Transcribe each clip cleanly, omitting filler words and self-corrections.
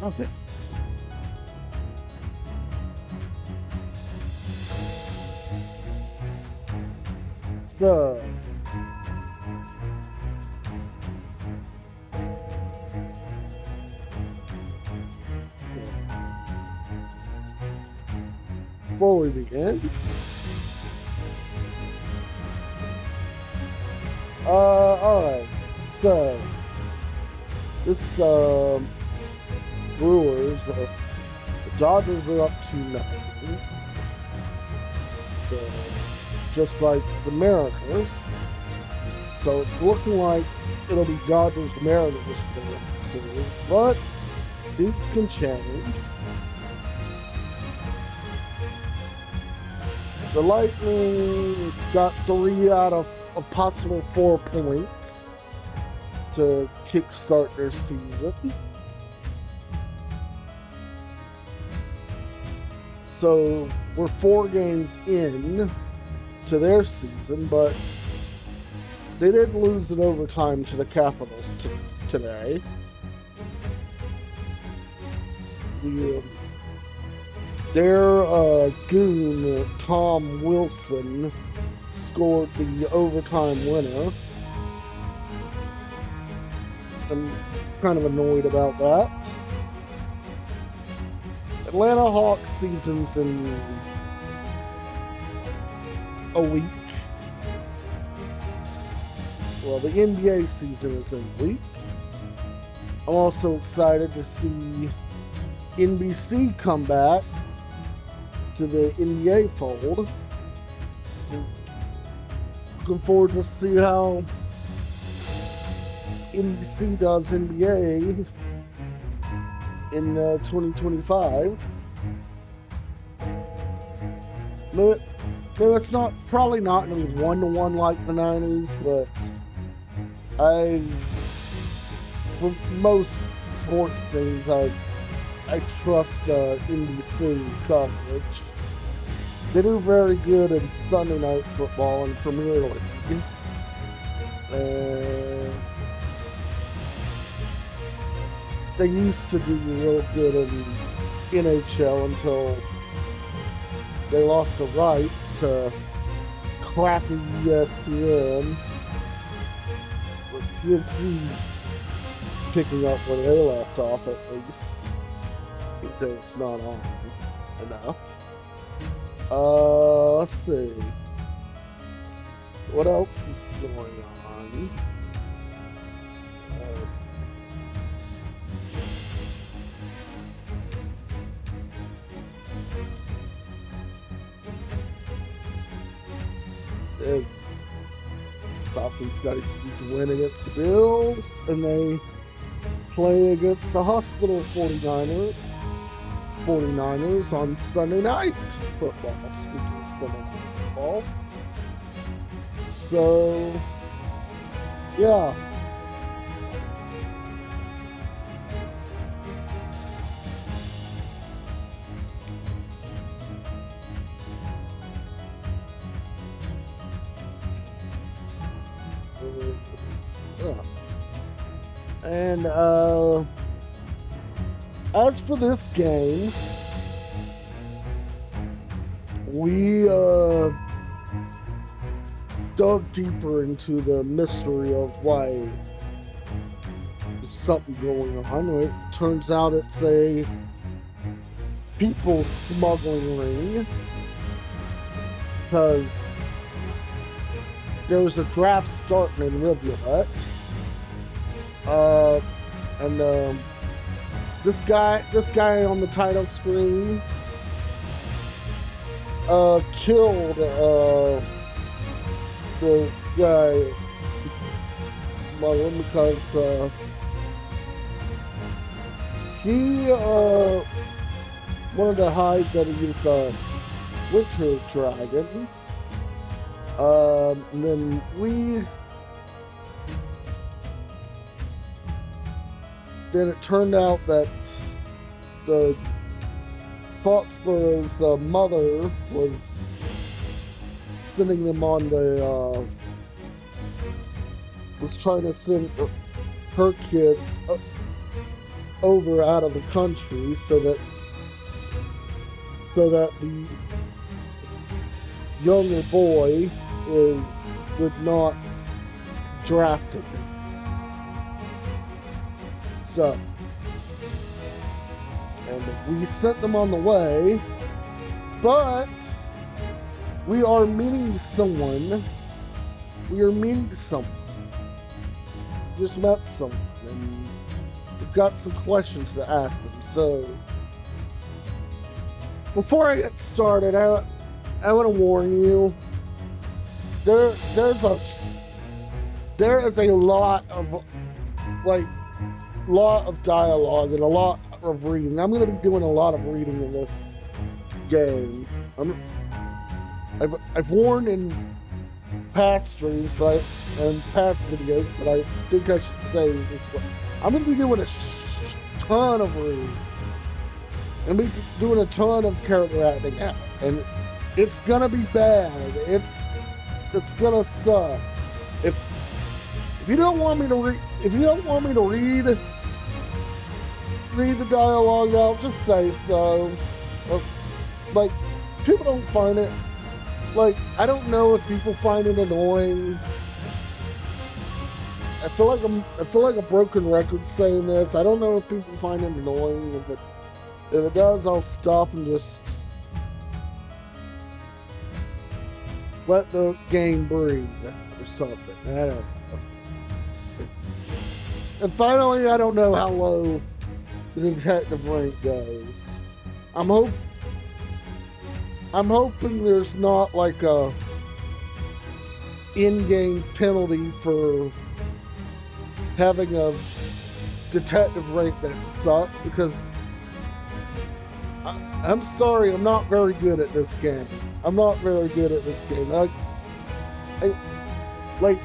Okay. So, before we begin, alright. So, this, Brewers, the Dodgers are up 2-0. So, just like the Mariners. So it's looking like it'll be Dodgers Mariners for the series, but things can change. The Lightning got 3 out of a possible 4 points to kickstart their season. So we're 4 games in to their season, but they did lose in overtime to the Capitals today. Their goon, Tom Wilson, scored the overtime winner. I'm kind of annoyed about that. Atlanta Hawks season's in a week. Well, the NBA season is in a week. I'm also excited to see NBC come back to the NBA fold. Looking forward to see how NBC does NBA in 2025. But it's probably not going to be 1-to-1 like the 90s, but with most sports things, I trust NBC coverage. They do very good in Sunday Night Football and Premier League. They used to do real good in NHL until they lost the rights to crappy ESPN. But TNT picking up where they left off at least. Even though it's not on enough. Let's see. What else is going on? Falcons got a huge win against the Bills, and they play against the Hospital 49ers on Sunday Night Football. Speaking of Sunday Night Football. So, yeah. And as for this game, we dug deeper into the mystery of why there's something going on. It turns out it's a people smuggling ring, because there's a draft starting in Rivulet. And this guy on the title screen killed the guy because he wanted to hide that he was a winter dragon. And then it turned out that the Foxborough's mother was sending them on the was trying to send her kids over out of the country so that the younger boy would not drafted. So, and we sent them on the way, but we are meeting someone. Just met someone, and we've got some questions to ask them. So, before I get started, I want to warn you. There is a lot of dialogue and a lot of reading. I'm going to be doing a lot of reading in this game. I've warned in past streams, and past videos, but I think I should say this one. I'm going to be doing a ton of reading. I'm going to be doing a ton of character acting, and it's going to be bad. It's going to suck. If you don't want me to read the dialogue out, just say so. Like, people don't find it. Like, I don't know if people find it annoying. I feel like a broken record saying this. I don't know if people find it annoying. If it does, I'll stop and just let the game breathe or something. I don't know. And finally, I don't know how low the detective rank goes. I'm hoping there's not like a in-game penalty for having a detective rank that sucks, because I'm sorry, I'm not very good at this game. Like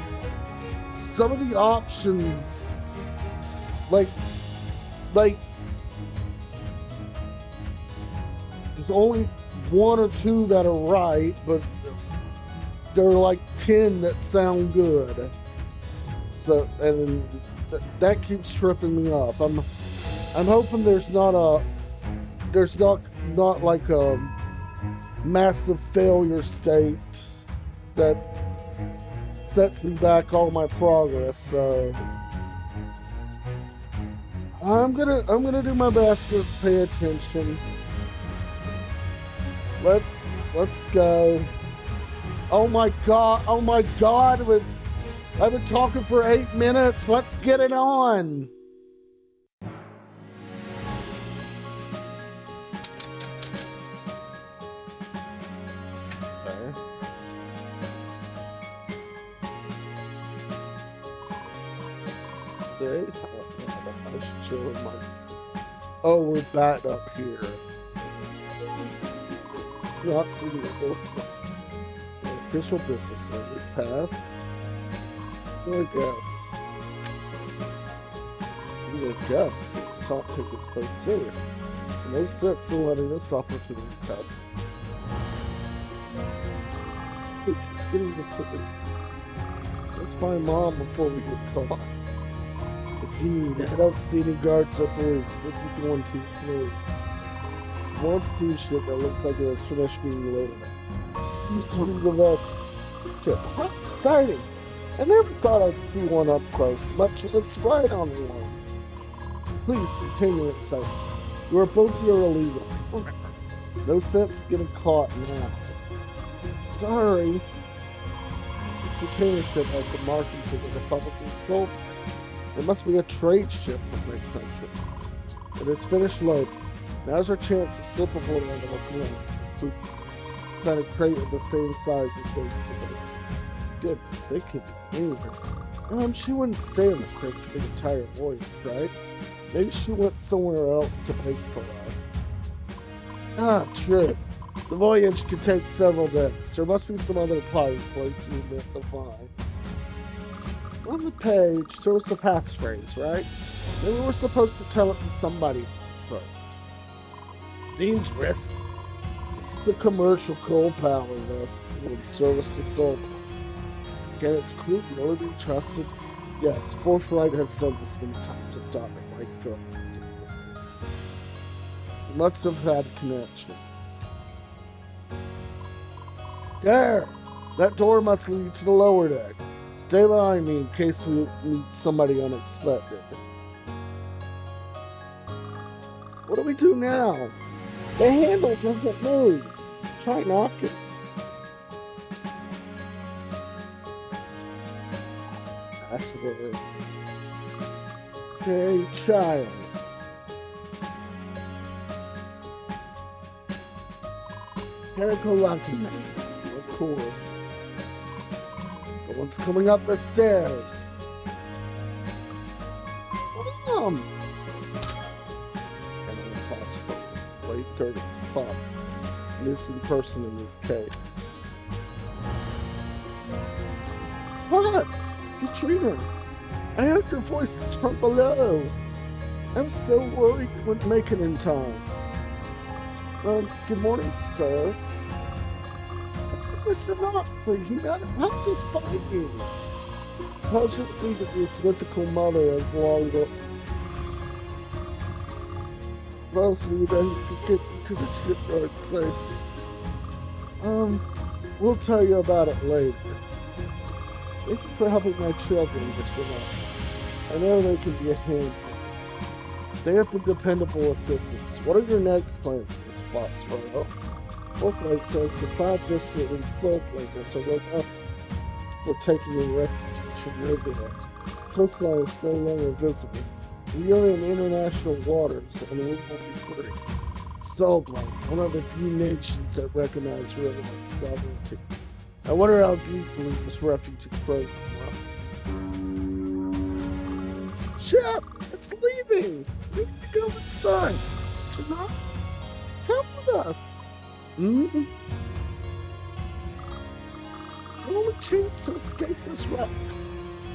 some of the options, like there's only one or two that are right, but there are like 10 that sound good. So, and that keeps tripping me up. I'm hoping there's not like a massive failure state that sets me back all my progress. So I'm gonna do my best to pay attention. Let's go. Oh my god, I've been talking for 8 minutes. Let's get it on. Okay. I should show him my... Oh, we're back up here. Not seeing the official business when we pass. I guess it's top tickets post serious. No sense in letting this opportunity pass. It's getting the quickly. Let's find Mom before we get caught. Dean, I don't see any guards up roofs. This is going too slow. One steamship that looks like it was finished being loaded. The best. How exciting! I never thought I'd see one up close, much less ride on one. Please continue it, sir. You are both here illegal. No sense getting caught now. Sorry. This container ship has the markings of the Republican soldier. It must be a trade ship from my country. It is finished loading. Now's our chance to slip aboard on the locomotive. If we find a crate of the same size as those toys. Goodness, they could be anywhere. She wouldn't stay in the crate for the entire voyage, right? Maybe she went somewhere else to wait for us. Ah, true. The voyage could take several days. There must be some other hiding place we meant to find. On the page, there was a passphrase, right? Maybe we're supposed to tell it to somebody first. Seems risky. This is a commercial coal power vessel with service to Solomon. Can its crew really be trusted? Yes, Forthright has done this many times at Dr. Mike Phillips. Must have had connections. There! That door must lead to the lower deck. Stay behind me in case we meet somebody unexpected. What do we do now? The handle doesn't move. Try knocking. Password. Okay, child. Gotta go locking me. Of course. The one's coming up the stairs. Mom! And then the possible late 30s Fox. Missing person in this case. What? Katrina! I heard your voices from below. I'm still worried you wouldn't make it in time. Good morning, sir. This is Mr. Moxley. He got helped us find you. Fortunately, that his mythical mother has long gone. Mostly that he could get to the shipyard safe. We'll tell you about it later. Thank you for helping my children, Mr. Moxley. I know they can be a handful. They have been dependable assistants. What are your next plans, Miss Foxborough? Forthright says the 5 district and Soul planets are right up for taking a refuge from Riviera. Coastline is no longer visible. We are in international waters and we will be free. Soulblight, one of the few nations that recognize Riviera's sovereignty. I wonder how deeply this refuge program runs. Ship! It's leaving! We need to go inside. Mr. Knox, come with us. The only chance to escape this wreck.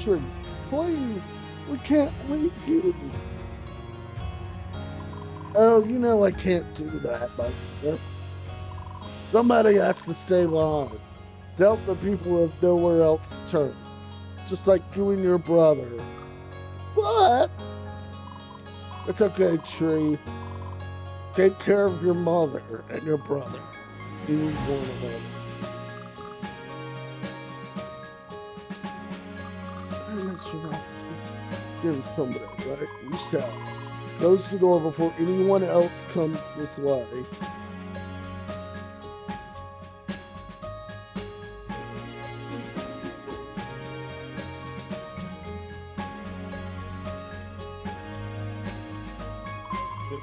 Tree, please, we can't leave you. Oh, you know I can't do that, but somebody has to stay behind. Help the people who have nowhere else to turn. Just like you and your brother. What? It's okay, Tree. Take care of your mother and your brother. Either one of them. Mr. Robinson. Give him somebody, right? You shall. Close the door before anyone else comes this way.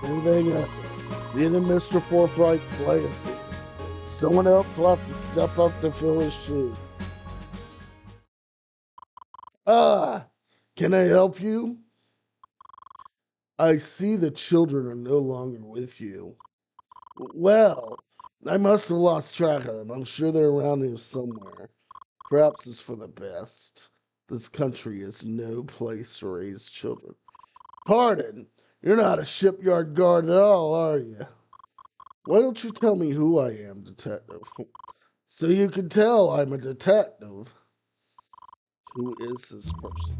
Moving up. Being Mr. Forthright's legacy. Someone else will have to step up to fill his shoes. Can I help you? I see the children are no longer with you. Well, I must have lost track of them. I'm sure they're around here somewhere. Perhaps it's for the best. This country is no place to raise children. Pardon, you're not a shipyard guard at all, are you? Why don't you tell me who I am, detective? So you can tell I'm a detective. Who is this person?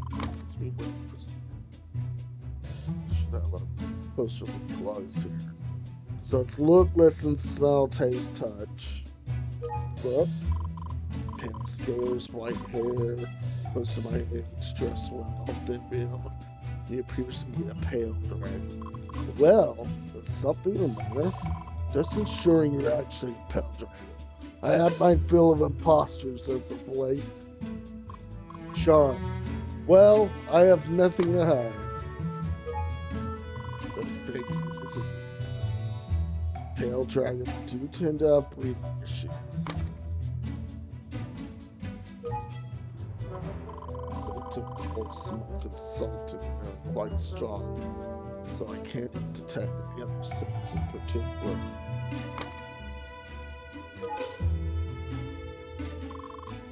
Should have a poster with plugs here. So it's look, listen, smell, taste, touch. Look. Pale scales, white hair, close to my age, dressed well, thin build. He appears to be a pale dragon. Well, there's something the matter. Just ensuring you're actually a pale dragon. I have my fill of imposters as of late. Charm. Well, I have nothing to hide. Pale dragons do tend to have breathing issues. Scent of coal smoke and salt are quite strong, so I can't detect any other scents in particular.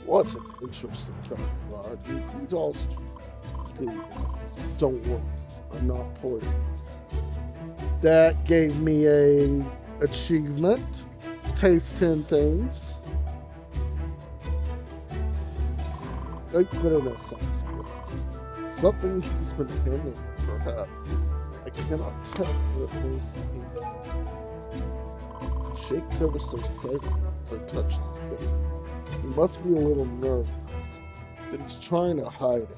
What an interesting guard. You all do this. Don't worry, I'm not poisonous. That gave me a achievement. Taste 10 things. Like bitterness on his lips. Something he's been handling, perhaps. I cannot tell what it may be. shakes ever so slightly as I touch his face. He must be a little nervous, but he's trying to hide it.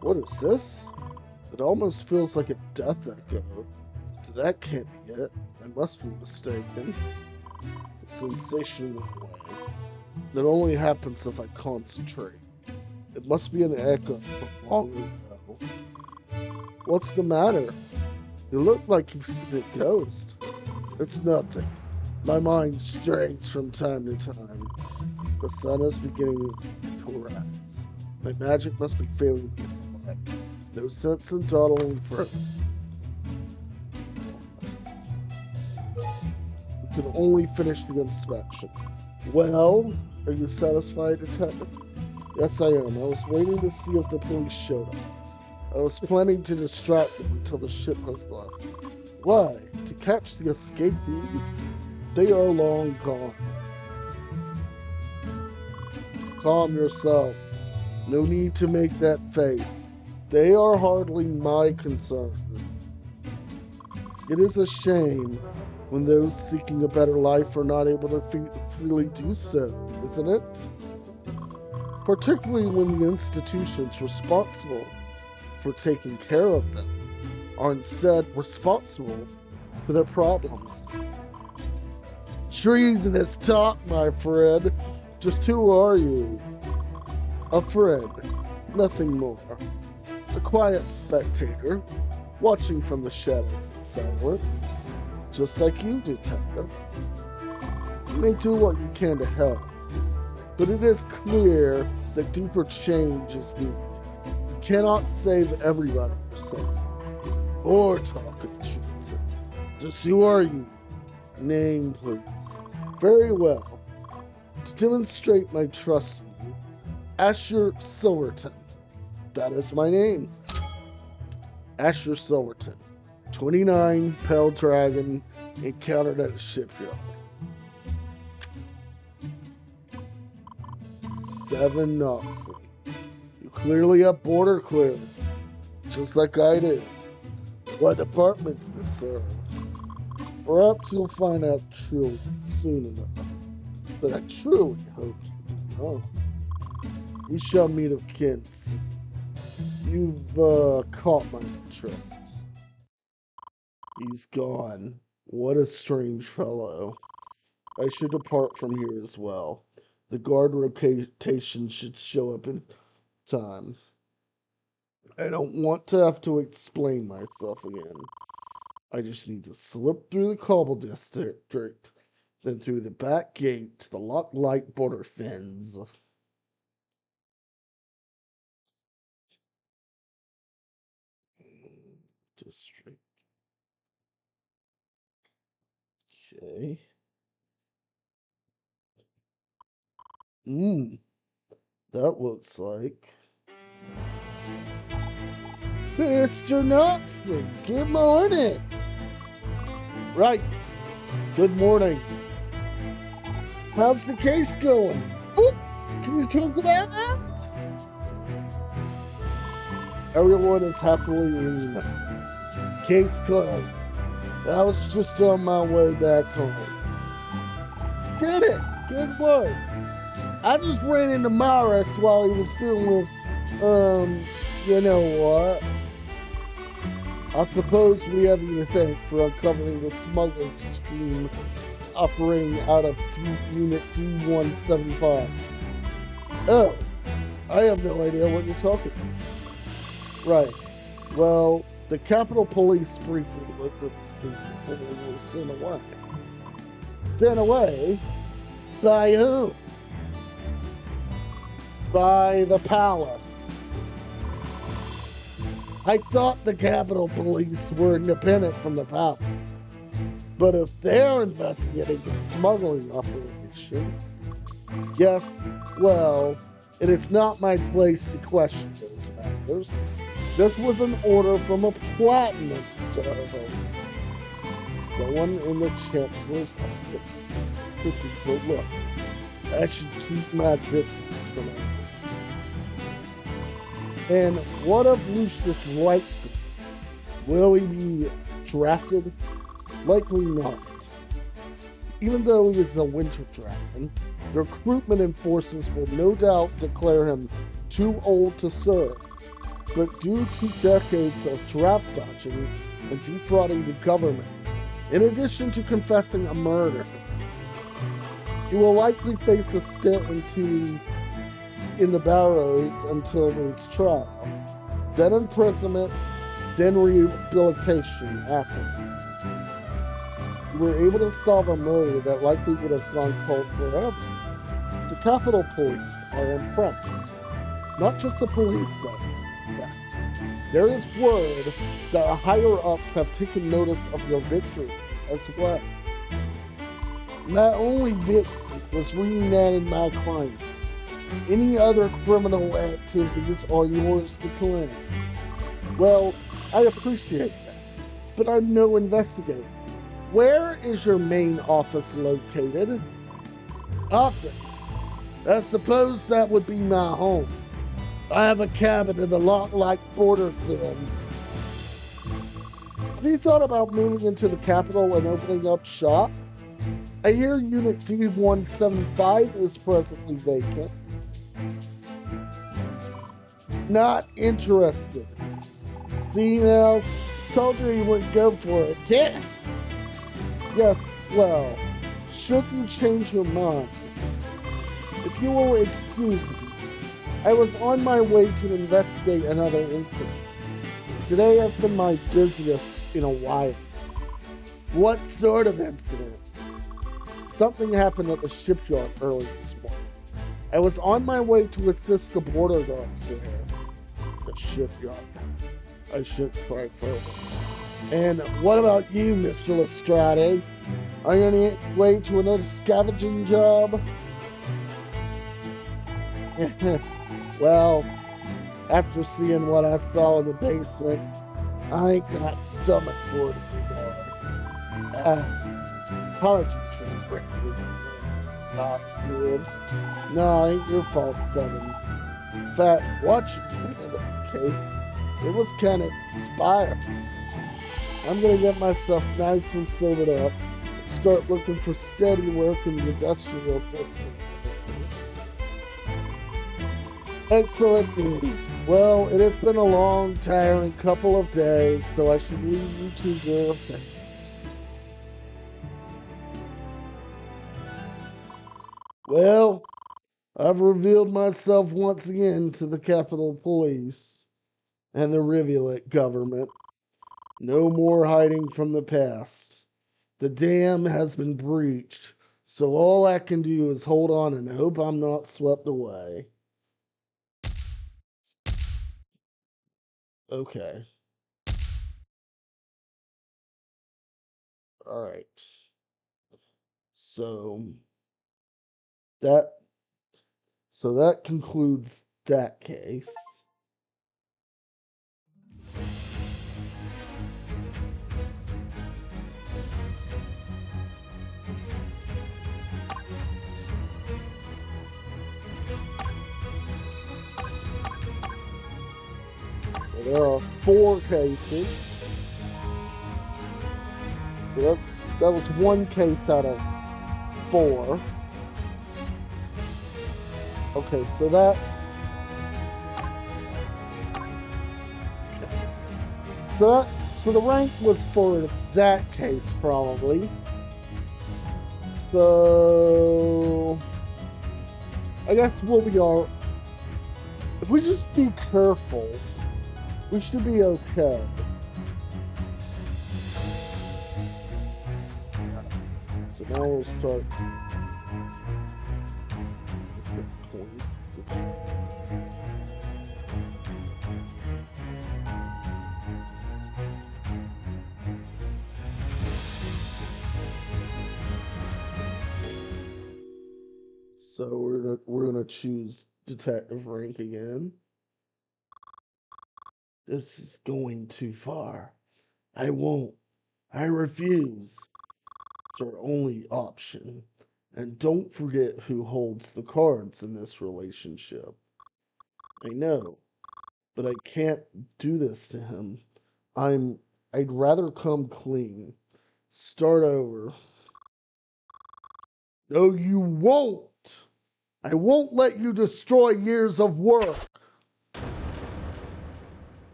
What is this? It almost feels like a death echo. That can't be it. I must be mistaken. The sensation in the way. That only happens if I concentrate. It must be an echo from long ago. What's the matter? You look like you've seen a ghost. It's nothing. My mind strays from time to time. The sun is beginning to rise. My magic must be failing me. No sense in dawdling further. We can only finish the inspection. Well, are you satisfied, Detective? Yes, I am. I was waiting to see if the police showed up. I was planning to distract them until the ship has left. Why? To catch the escapees? They are long gone. Calm yourself. No need to make that face. They are hardly my concern. It is a shame when those seeking a better life are not able to freely do so, isn't it? Particularly when the institutions responsible for taking care of them are instead responsible for their problems. Treasonous talk, my friend. Just who are you? A friend, nothing more. A quiet spectator, watching from the shadows in silence, just like you, Detective. You may do what you can to help, but it is clear that deeper change is needed. You cannot save everybody yourself, or talk of treason. Just who are you? Name, please. Very well. To demonstrate my trust in you, Asher Silverton. That is my name. Asher Silverton. 29, Pale Dragon, encountered at a shipyard. 7 Knoxley. You clearly have border clearance, just like I do. What department do you serve? Perhaps you'll find out truly soon enough. But I truly hope you do know. We shall meet again soon. You've caught my interest. He's gone. What a strange fellow. I should depart from here as well. The guard rotation should show up in time. I don't want to have to explain myself again. I just need to slip through the Cobble District, then through the back gate to the Locklight border fens. District. Okay. That looks like Mr. Knoxley. Good morning. Right. Good morning. How's the case going? Oop, can you talk about that? Everyone is happily in. Case closed. I was just on my way back home. Did it? Good work. I just ran into Morris while he was dealing with, you know what? I suppose we have you to thank for uncovering the smuggling scheme operating out of Unit D-175. Oh, I have no idea what you're talking about. Right. Well, the Capitol Police briefly looked at the scene before they were sent away. Sent away? By whom? By the palace. I thought the Capitol Police were independent from the palace. But if they're investigating the smuggling operation, yes, well, it is not my place to question those matters. This was an order from a platinum star. Someone in the Chancellor's office. But look, I should keep my distance from it. And what of Lucius White? Will he be drafted? Likely not. Even though he is a winter dragon, recruitment enforcers will no doubt declare him too old to serve. But due to decades of draft dodging and defrauding the government, in addition to confessing a murder, he will likely face a stint in the barrows until his trial, then imprisonment, then rehabilitation after. You were able to solve a murder that likely would have gone cold forever. The Capitol Police are impressed. Not just the police, though. In fact, there is word that higher-ups have taken notice of your victory as well. Not only victory was reuniting my client. Any other criminal activities are yours to claim. Well, I appreciate that, but I'm no investigator. Where is your main office located? Office? I suppose that would be my home. I have a cabin in a lot like Borderlands. Have you thought about moving into the capital and opening up shop? I hear Unit D175 is presently vacant. Not interested. See now, told you he wouldn't go for it. Yeah. Yes, well, should you change your mind, if you will excuse me, I was on my way to investigate another incident. Today has been my busiest in a while. What sort of incident? Something happened at the shipyard early this morning. I was on my way to assist the border guards there. The shipyard. I should cry further. And what about you, Mr. Lestrade? Are you on your way to another scavenging job? Well, after seeing what I saw in the basement, I ain't got stomach for it anymore. Apologies for the break. Not good. No, ain't your fault, Seven. In fact, watching the case, it was kind of inspiring. I'm gonna get myself nice and sobered up and start looking for steady work in the industrial district. Excellent news. Well, it has been a long, tiring couple of days, so I should leave you to your affairs. Well, I've revealed myself once again to the Capitol Police and the Rivulet government. No more hiding from the past. The dam has been breached, so all I can do is hold on and hope I'm not swept away. Okay. All right. So that that concludes that case. So there are 4 cases. So that was 1 case out of 4. Okay, so so the rank was for that case probably. So I guess what we are, if we just be careful, we should be okay. So now we'll start. So we're gonna choose detective rank again. This is going too far. I won't. I refuse. It's our only option. And don't forget who holds the cards in this relationship. I know, but I can't do this to him. I'm I'd rather come clean. Start over. No, you won't. I won't let you destroy years of work.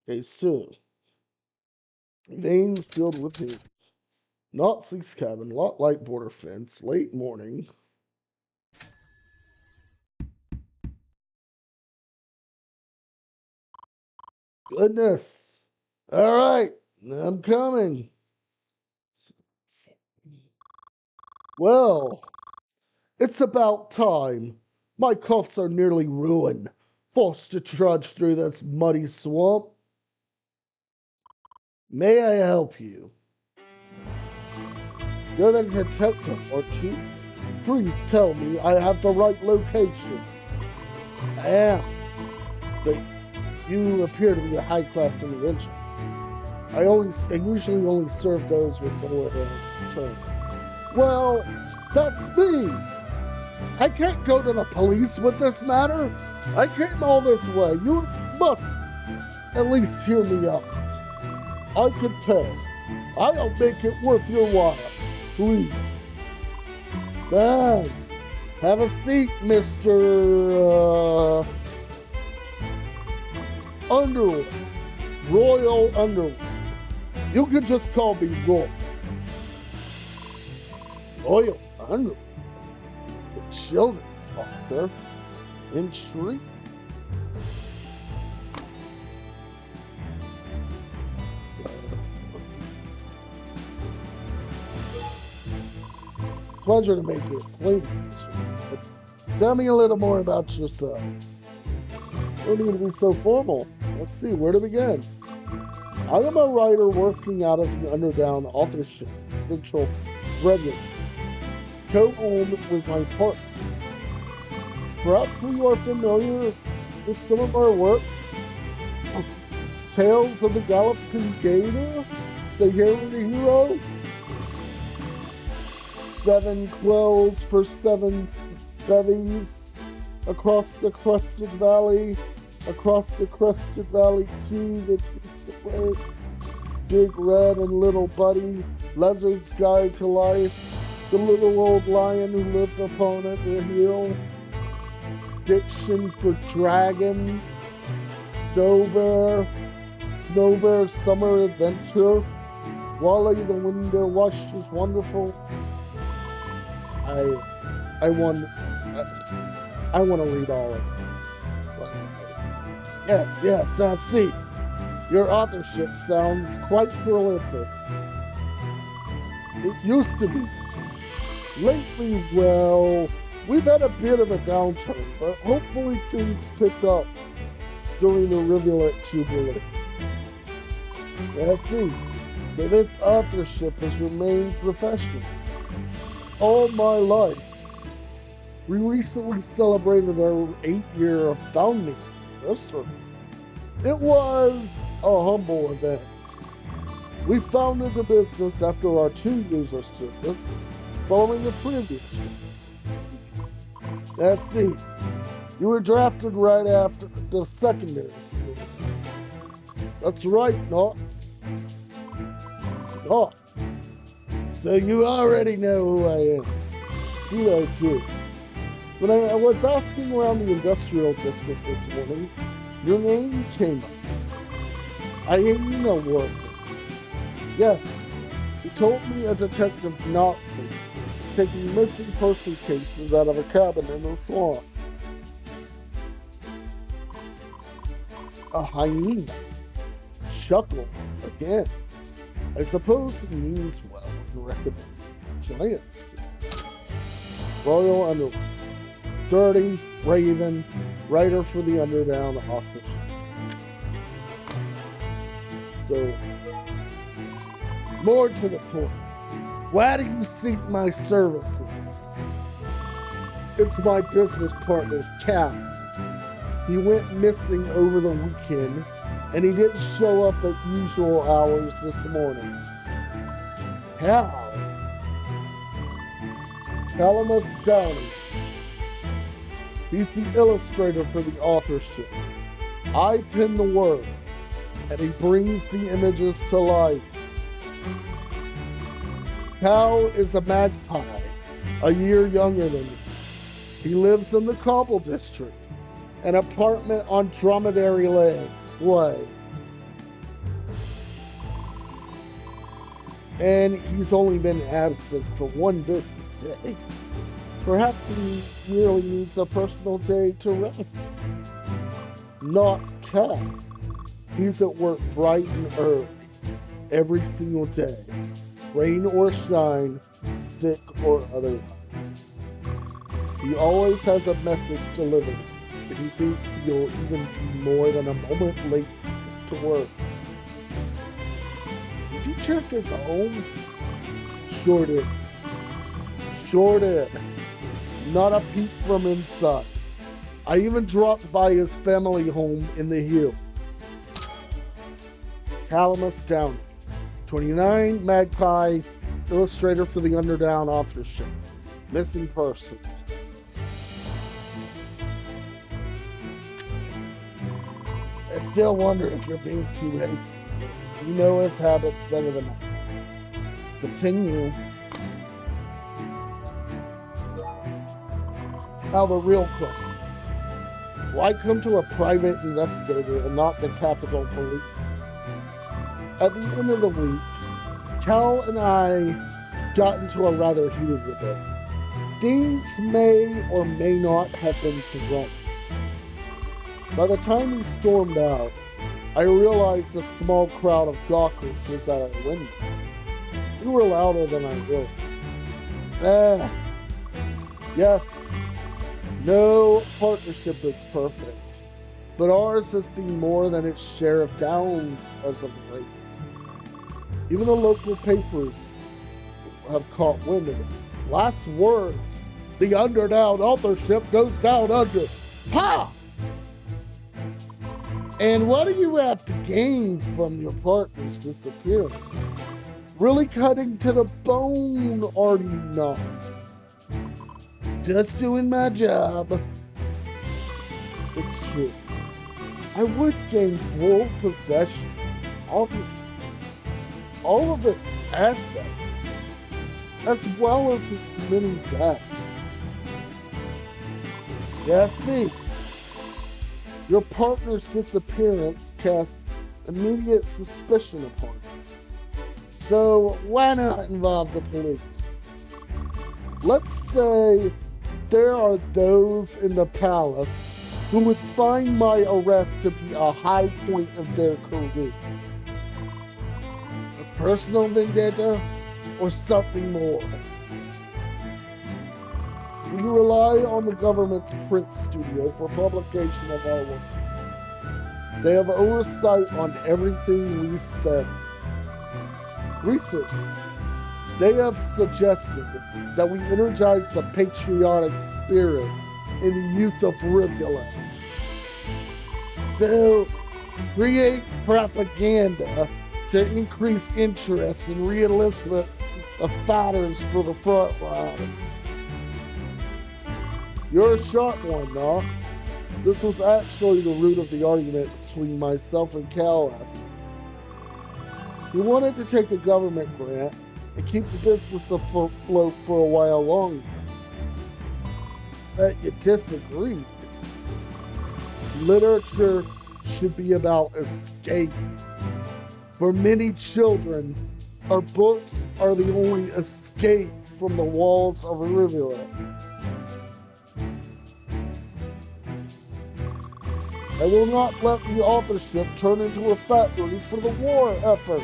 Okay, so veins filled with heat. Nazi's cabin, lot light border fence, late morning. Goodness. All right, I'm coming. Well, it's about time. My cuffs are nearly ruined. Forced to trudge through this muddy swamp. May I help you? You're the detective, aren't you? Please tell me I have the right location. I am. But you appear to be a high-class individual. I usually only serve those with nowhere else to turn. Well, that's me. I can't go to the police with this matter. I came all this way. You must at least hear me out. I can pay. I'll make it worth your while. Please. Then, have a seat, Mr. Underwood. Royal Underwood. You can just call me Roy. Royal Underwood. The children's author. Intrigue. Pleasure to make your acquaintance. But tell me a little more about yourself. Don't need to be so formal. Let's see, where to begin? I am a writer working out of the Underdown Authorship Central Threading, co-owned with my partner. Perhaps you are familiar with some of our work. Tales of the Galloping Gator, the Hero of the Hero, 7 quells for 7 bevies, across the Crested Valley 2 that used to play, Big Red and Little Buddy, Lizard's Guide to Life, The Little Old Lion Who Lived Upon It, The Hill, Diction for Dragons, Snowbear's Summer Adventure, Wally the Window Washer's Wonderful. I want to read all of this. Yes, I see. Your authorship sounds quite prolific. It used to be. Lately, well, we've had a bit of a downturn, but hopefully things pick up during the Rivulet Jubilee. Yes, see. So this authorship has remained professional all my life. We recently celebrated our 8th year of founding anniversary. It was a humble event. We founded the business after our 2 years of service, following the previous year. That's neat. You were drafted right after the secondary school. That's right, Knox. Oh, so you already know who I am. You know too. When I was asking around the industrial district this morning, your name came up. I am a worker. Yes, he told me a detective Nazi taking missing person cases out of a cabin in the swamp. A hyena chuckles again. I suppose he means well and recommends giants to. Royal Underwood. Dirty, Raven, writer for the Underdown Authorship. So, more to the point. Why do you seek my services? It's my business partner's cat. He went missing over the weekend, and he didn't show up at usual hours this morning. How? Calamus Downey. He's the illustrator for the authorship. I pen the words, and he brings the images to life. Cal is a magpie, a year younger than me. He lives in the Cobble District, an apartment on Dromedary Way. And he's only been absent for one business day. Perhaps he merely needs a personal day to rest. Not Cal. He's at work bright and early, every single day, rain or shine, sick or otherwise. He always has a message delivered, and he thinks he'll even be more than a moment late to work. Did you check his home? Sure did. Sure did. Not a peep from inside. I even dropped by his family home in the hills. Calamus Downey, 29, Magpie, illustrator for the Underdown authorship. Missing person. I still wonder if you're being too hasty. You know his habits better than I. Continue. Now the real question. Why come to a private investigator and not the Capitol Police? At the end of the week, Cal and I got into a rather heated debate. Things may or may not have been correct. By the time he stormed out, I realized a small crowd of gawkers was at our window. We were louder than I realized. Yes, no partnership is perfect, but ours has seen more than its share of downs as of late. Even the local papers have caught wind of it. Last words, the Underdown authorship goes down under. Ha! And what do you have to gain from your partner's disappearance? Really cutting to the bone, are you not? Just doing my job. It's true. I would gain full possession, authorship, all of its aspects, as well as its many depths. Yes, me. Your partner's disappearance cast immediate suspicion upon you. So why not involve the police? Let's say there are those in the palace who would find my arrest to be a high point of their career. A personal vendetta or something more. We rely on the government's print studio for publication of our work. They have oversight on everything we say. Recently, they have suggested that we energize the patriotic spirit in the youth of Rivulet. So, create propaganda to increase interest and re-enlistment of fighters for the front lines. You're a sharp one, Knox. This was actually the root of the argument between myself and Cal last week. He wanted to take a government grant and keep the business afloat for a while longer. But you disagreed. Literature should be about escape. For many children, our books are the only escape from the walls of a rivulet. I will not let the authorship turn into a factory for the war effort.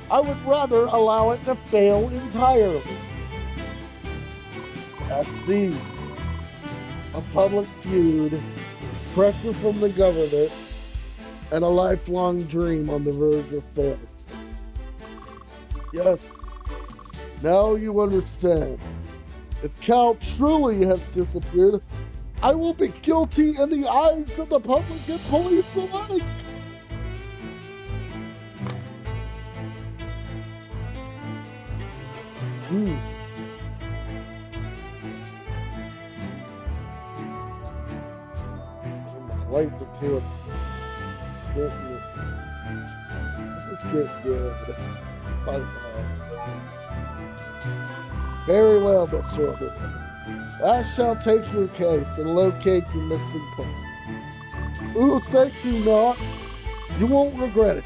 I would rather allow it to fail entirely. S.C. A public feud, pressure from the government, and a lifelong dream on the verge of failure. Yes, now you understand. If Cal truly has disappeared, I will be guilty in the eyes of the public and police alike. Light the candle. This is get good. But, very well, Mr. Underwood. I shall take your case and locate your missing person. Ooh, thank you not. You won't regret it.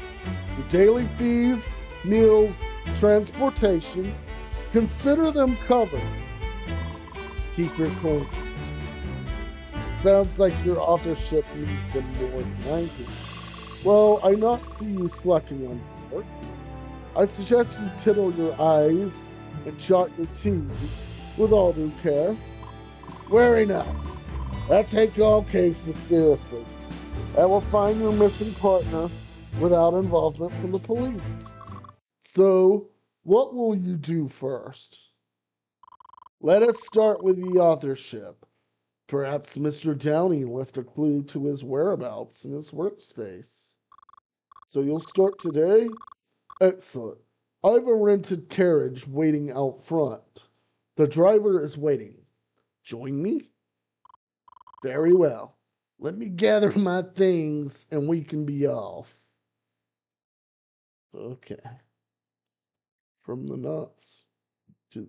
Your daily fees, meals, transportation, consider them covered. Keep your coins. Sounds like your authorship needs them more than I do. Well, I not see you slacking on your work. I suggest you tittle your eyes and jot your teeth with all due care. Very nice. I take all cases seriously. I will find your missing partner without involvement from the police. So, what will you do first? Let us start with the authorship. Perhaps Mr. Downey left a clue to his whereabouts in his workspace. So you'll start today? Excellent. I have a rented carriage waiting out front. The driver is waiting. Join me? Very well. Let me gather my things and we can be off. Okay. From the nuts to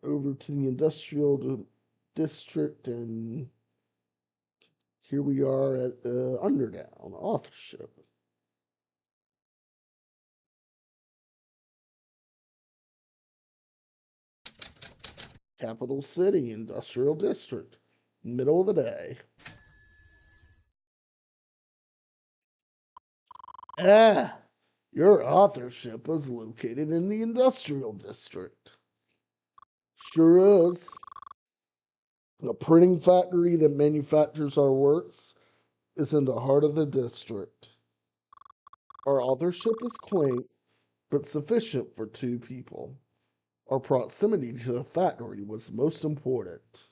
over to the industrial district, and here we are at Underdown authorship. Capital City Industrial District, middle of the day. Ah, your authorship is located in the Industrial District. Sure is. The printing factory that manufactures our works is in the heart of the district. Our authorship is quaint, but sufficient for two people. Our proximity to the factory was most important.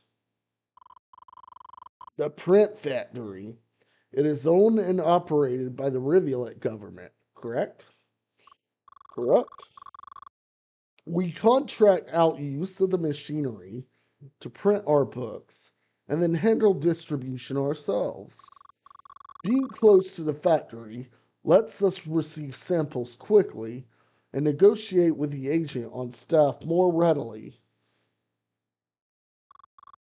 The print factory. It is owned and operated by the Rivulet government, correct? Correct. We contract out use of the machinery to print our books and then handle distribution ourselves. Being close to the factory lets us receive samples quickly and negotiate with the agent on staff more readily.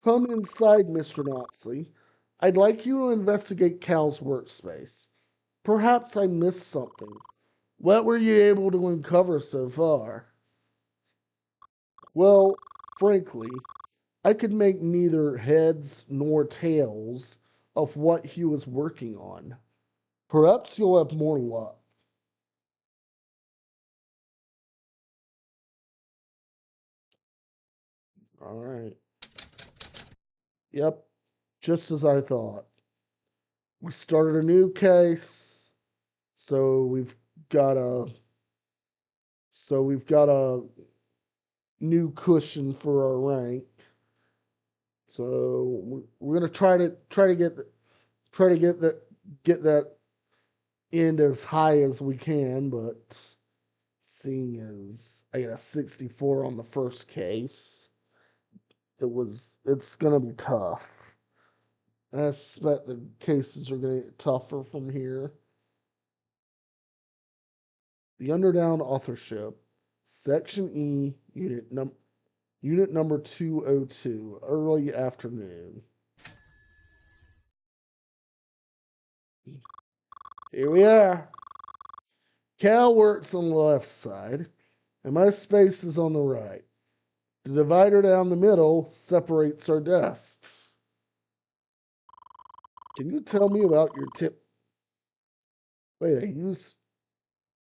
Come inside, Mr. Knoxley. I'd like you to investigate Cal's workspace. Perhaps I missed something. What were you able to uncover so far? Well, frankly, I could make neither heads nor tails of what he was working on. Perhaps you'll have more luck. All right. Yep, just as I thought. We started a new case, so got a we've got a new cushion for our rank. So we're gonna try to get that end as high as we can, but seeing as I got a 64 on the first case, it's gonna be tough. I suspect the cases are gonna get tougher from here. The Underdown authorship, Section E, Unit number 202, early afternoon. Here we are. Cal works on the left side, and my space is on the right. The divider down the middle separates our desks. Can you tell me about your tip? Wait, I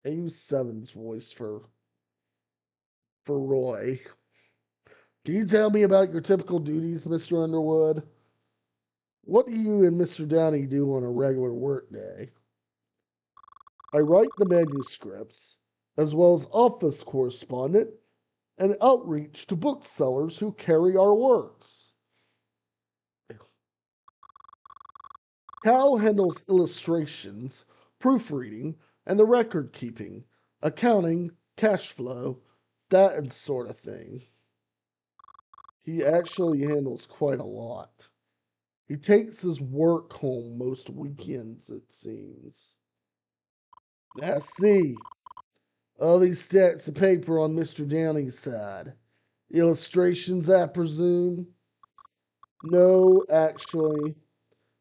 use Seven's voice for Roy. Can you tell me about your typical duties, Mr. Underwood? What do you and Mr. Downey do on a regular workday? I write the manuscripts, as well as office correspondence and outreach to booksellers who carry our works. Cal handles illustrations, proofreading, and the record keeping, accounting, cash flow, that sort of thing. He actually handles quite a lot. He takes his work home most weekends, it seems. I see. All these stacks of paper on Mr. Downey's side. Illustrations, I presume? No, actually.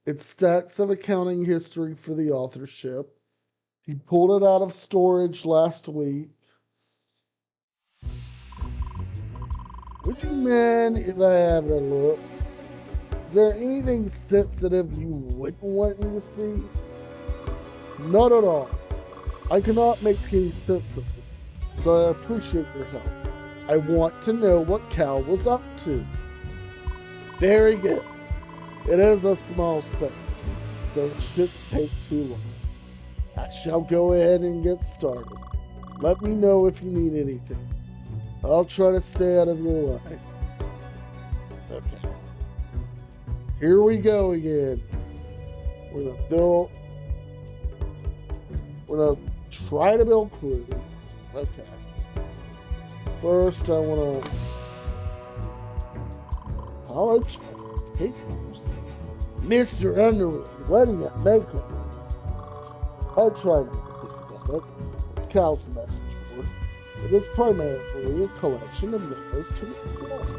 It's stacks of accounting history for the authorship. He pulled it out of storage last week. Would you mind if I have a look? Is there anything sensitive you wouldn't want me to see? Not at all. I cannot make any sense of it, so I appreciate your help. I want to know what Cal was up to. Very good. It is a small space, so it shouldn't take too long. I shall go ahead and get started. Let me know if you need anything. I'll try to stay out of your way. Okay. Here we go again. We're gonna try to build clues. Okay. First, I wanna college papers. Mr. Underwood, letting it make it. I try not to think about it. It's Cal's message board. It is primarily a collection of memos to himself.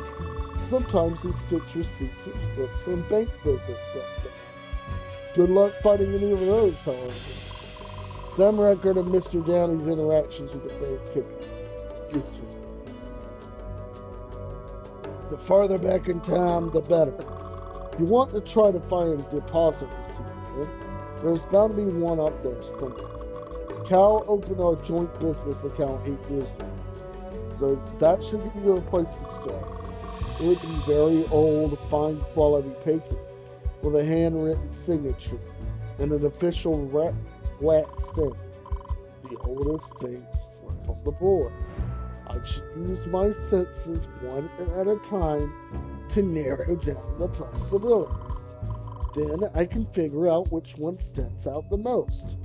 Sometimes he sticks receipts and slips from bank visits up there. Good luck finding any of those, however. Some record of Mr. Downey's interactions with the bank history. The farther back in time, the better. If you want to try to find a deposit receipt, there's bound to be one up there somewhere. Cal opened our joint business account 8 years ago, so that should be your place to start. It would be very old, fine quality paper with a handwritten signature and an official wax stamp. The oldest bank slip on the board. I should use my senses one at a time to narrow down the possibilities. Then I can figure out which one stands out the most.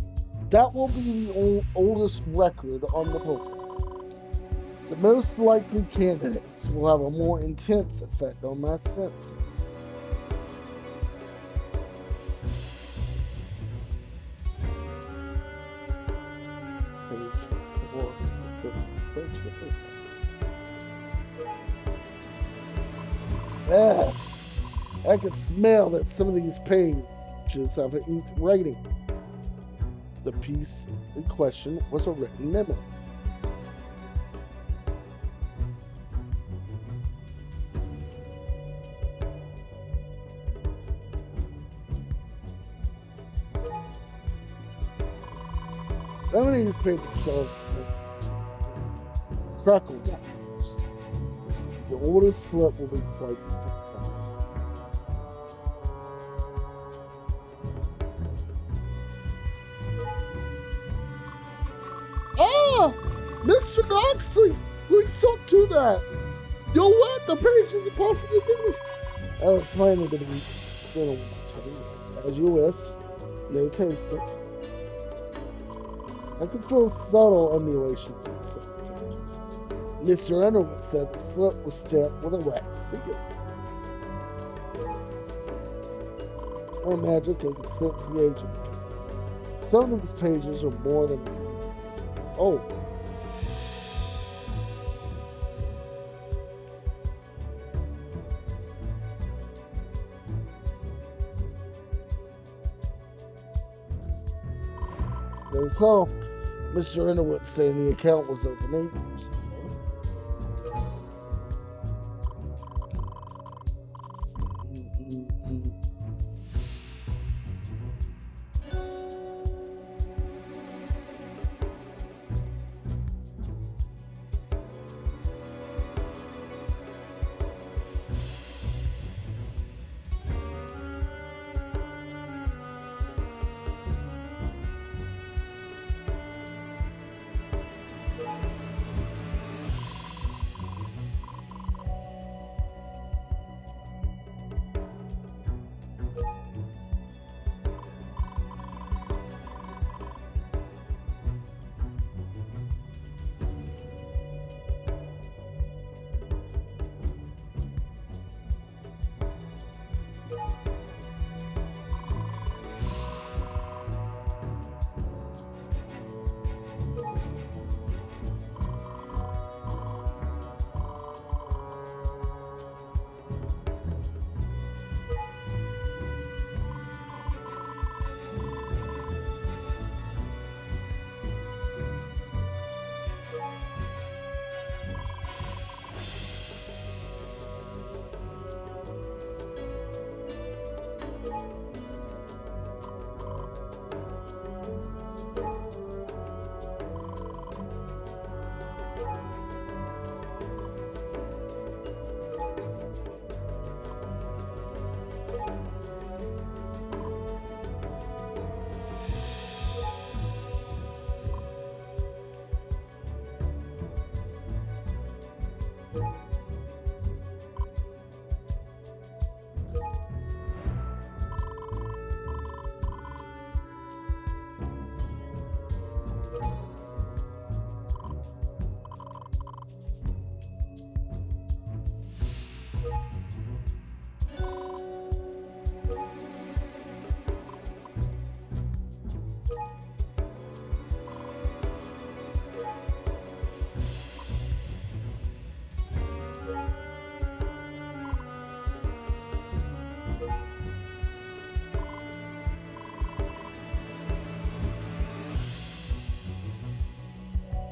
That will be the oldest record on the board. The most likely candidates will have a more intense effect on my senses. Yeah, I could smell that some of these pages have an inked writing. The piece in question was a written memo. Some of these papers are crackled at first. The oldest slip will be quite different. Ah! Mr. Noxley! Please don't do that! You'll wet the pages of possible news! I was planning to be little as you wished. No taster. I could feel subtle emulations in some pages. Mr. Underwood said the slip was stamped with a wax seal. My magic can sense the age of the paper. Some of these pages are more than years old. I recall Mr. Underwood saying the account was open 8 years ago.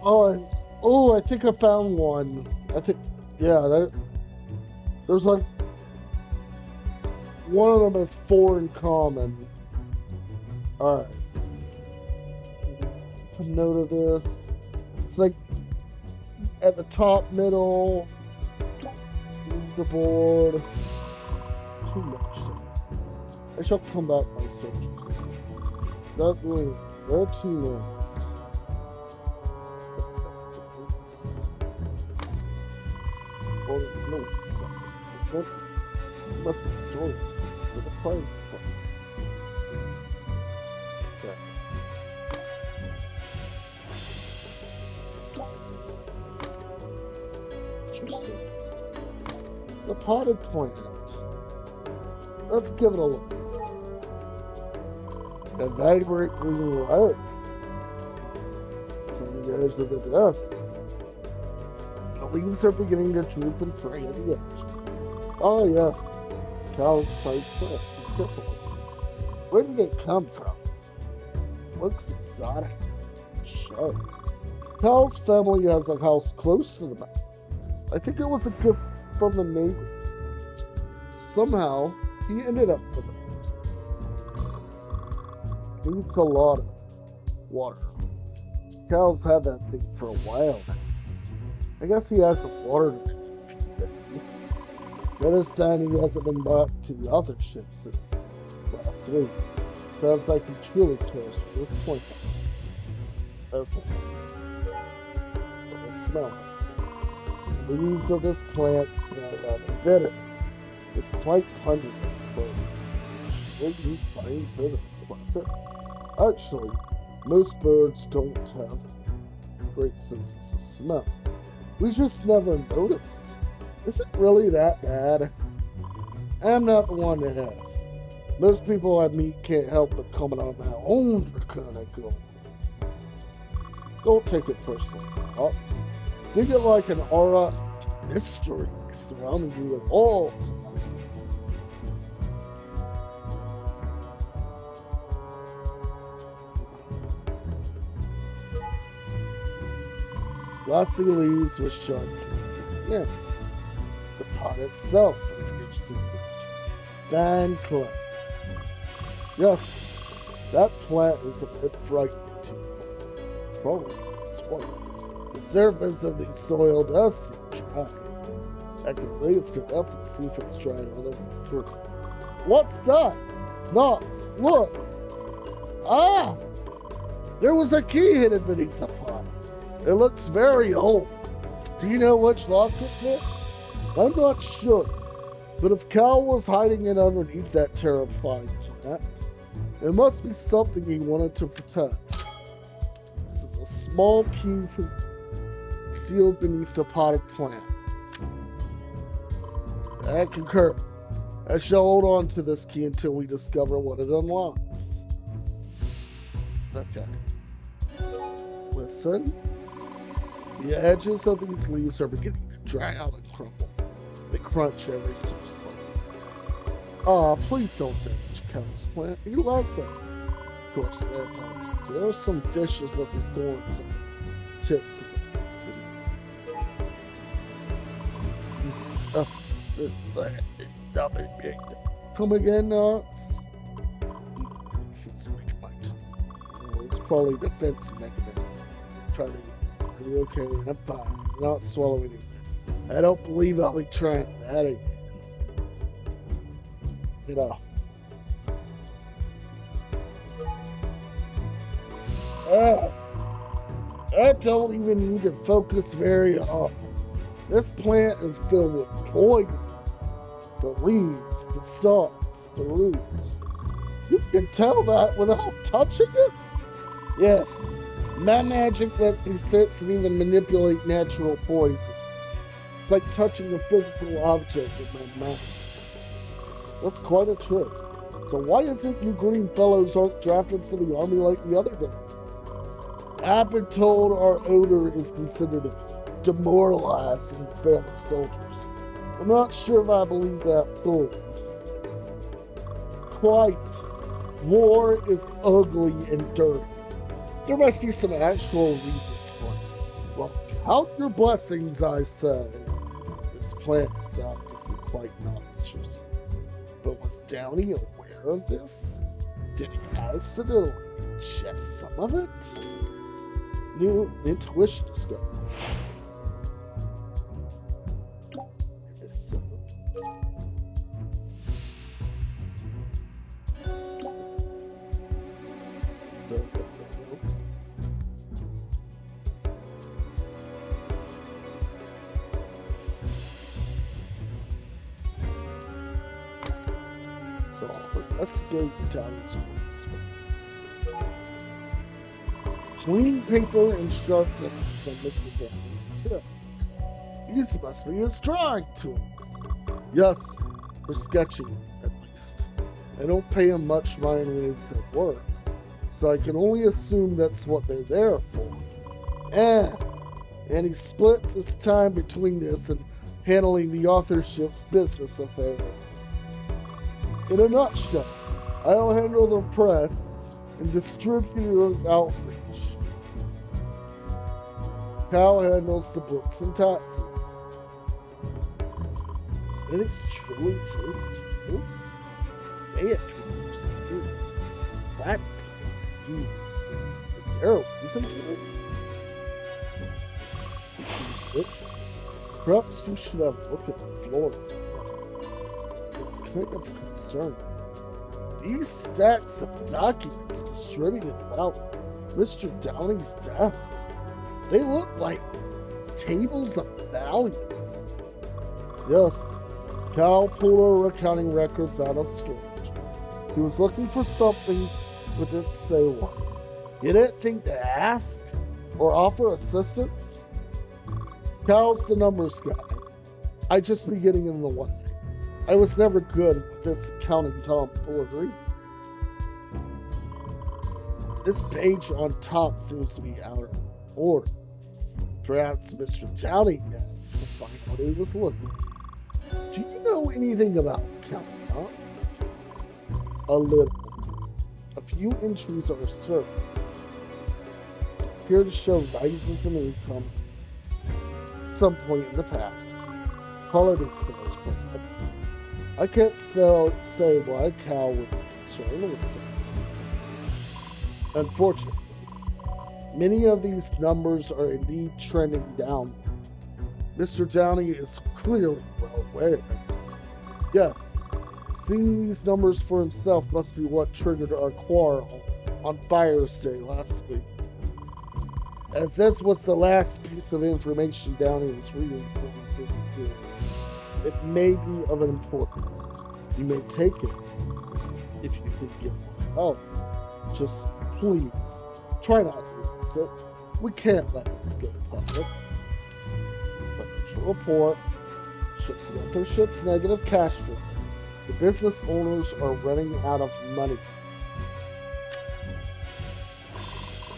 Oh, I think I found one. I think, yeah, there's like one of them is 4 in common. All right. Put a note of this. It's like at the top, middle, leave the board. Too much. I shall come back by search. That way, there are 2 minutes. Oh, no, it's empty. It must be stored. So the private part. Okay. Interesting. The potted plant. Let's give it a look. A vibrant green light. Some of the edge of the dust. The leaves are beginning to droop and fray at the edges. Oh yes, Cal's pipe plant. Be careful. Where did it come from? Looks exotic. Sharp. Cal's family has a house close to the mountain. I think it was a gift from the neighbors. Somehow, he ended up with it. Needs a lot of water. Cal's had that thing for a while now. I guess he has the water to the other standing hasn't been back to the other ship since last week. Sounds like he truly cares from this point on. Okay. So the smell. The leaves of this plant smell rather bitter. It's quite pungent and close. What do you find so pleasant? Actually, most birds don't have great senses of smell. We just never noticed. Is it really that bad? I'm not the one to ask. Most people I meet can't help but comment on my own draconic goal. Don't take it personally, thoughts. Think it like an aura mystery surrounding you at all times. Glossy leaves with sharp points at the end. The pot itself appears to be fine clay. Yes, that plant is a bit frightening to you. Probably it's white. The surface of the soil does seem dry. I can lift it up and see if it's dry all the way through. What's that? Knox, look! Ah! There was a key hidden beneath the pot. It looks very old. Do you know which lock it fit? I'm not sure, but if Cal was hiding it underneath that terrifying plant, it must be something he wanted to protect. This is a small key sealed beneath the potted plant. I concur. I shall hold on to this key until we discover what it unlocks. Okay. Listen. The edges of these leaves are beginning to dry out and crumble. They crunch every so slightly. Aw, please don't damage Cal's plant. He loves it. Of course, I apologize. There are some vicious looking thorns on the tips of the Come again, Knox? It's making my tongue. It's probably a defense mechanism. Try to. Are you okay? I'm fine. I'm not swallowing anything. I don't believe I'll be trying that again. You know. I don't even need to focus very hard. This plant is filled with poison. The leaves, the stalks, the roots. You can tell that without touching it? Yes. My magic lets me sense and even manipulate natural poisons. It's like touching a physical object with my mouth. That's quite a trick. So why is it you green fellows aren't drafted for the army like the other guys? I've been told our odor is considered demoralizing fellow soldiers. I'm not sure if I believe that fully. Quite. War is ugly and dirty. There must be some actual reason for it. Well, count your blessings, I say. This plan is obviously quite monstrous. But was Downey aware of this? Did he accidentally ingest some of it? New intuition discovered. So I'll investigate Downey's works. Clean paper and sharp pencils on Mr. Downey's tip. These must be his drawing tools. Yes, for sketching, at least. I don't pay him much mind when he's at work, so I can only assume that's what they're there for. And he splits his time between this and handling the authorship's business affairs. In a nutshell, I'll handle the press and distributor outreach. Cal handles the books and taxes. Are these truly just tools? They appear still practically used. Is there a reason for this? Perhaps you should have a look at the floors. It's kind of concerning. These stacks of documents distributed about Mr. Downey's desks, they look like tables of values. Yes, Cal pulled our accounting records out of storage. He was looking for something, but didn't say what. You didn't think to ask or offer assistance? Cal's the numbers guy. I'd just be getting in the way. I was never good with this accounting tomfoolery. This page on top seems to be out of order. Perhaps Mr. Downey managed to find what he was looking for. Do you know anything about accounting ops? A little. A few entries are certain. Appear to show rises in income some point in the past. Holiday sales, perhaps. I can't say why Cal would be concerned with them. Unfortunately, many of these numbers are indeed trending downward. Mr. Downey is clearly well aware. Yes, seeing these numbers for himself must be what triggered our quarrel on Fire's Day last week. As this was the last piece of information Downey was reading before he disappeared, it may be of importance. You may take it if you think it will help. Just please, try not to lose it. We can't let this go public. Financial report shows the authorship's negative cash flow. The business owners are running out of money.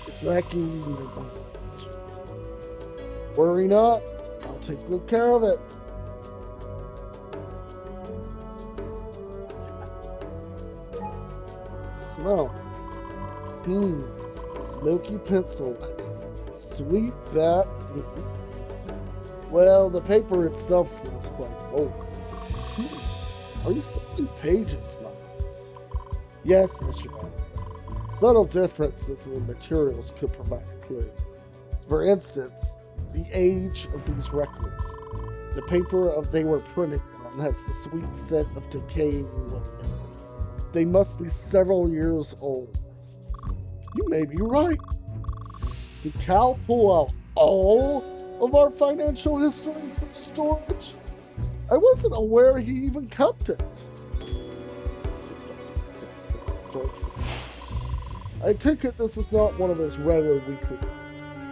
It's lacking your money. Worry not, I'll take good care of it. Smell. Smoky pencil. Sweet bat. Well, the paper itself smells quite old. Are you selling pages like this? Yes, Mr. Downey. Subtle differences in the materials could provide a clue. For instance, the age of these records. The paper they were printed on has the sweet scent of decaying wood. They must be several years old. You may be right. Did Cal pull out all of our financial history from storage? I wasn't aware he even kept it. I take it this is not one of his regular weekly things.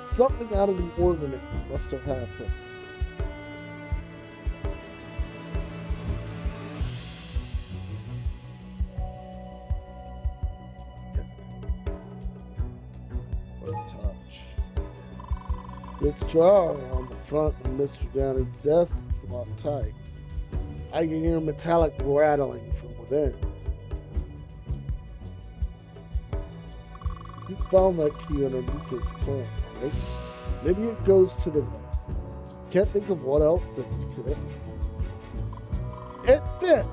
Something out of the ordinary must have happened. Let's touch. This jar on the front of Mr. Downey's desk is locked tight. I can hear metallic rattling from within. You found that key underneath his plant, right? Maybe it goes to the desk. Can't think of what else it would fit. It fits!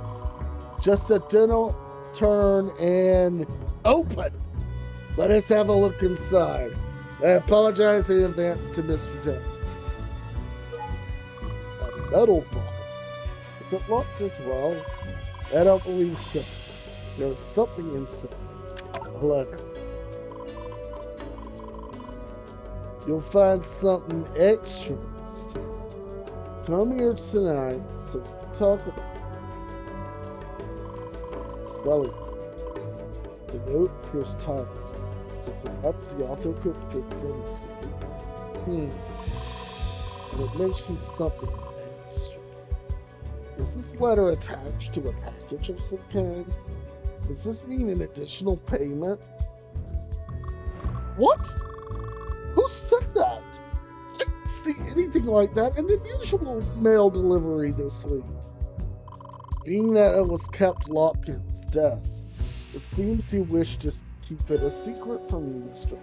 Just a gentle turn and open. Let us have a look inside. I apologize in advance to Mr. Dent. A metal box. Is it locked as well? I don't believe so. There's something inside. A letter. You'll find something extra this time. Come here tonight so we can talk about it. Spelling. The note appears tired, so perhaps the author could get things. And it mentions something extra. Is this letter attached to a package of some kind? Does this mean an additional payment? What? Who said that? I didn't see anything like that in the usual mail delivery this week. Being that it was kept locked in his desk, it seems he wished to keep it a secret from you, Mr.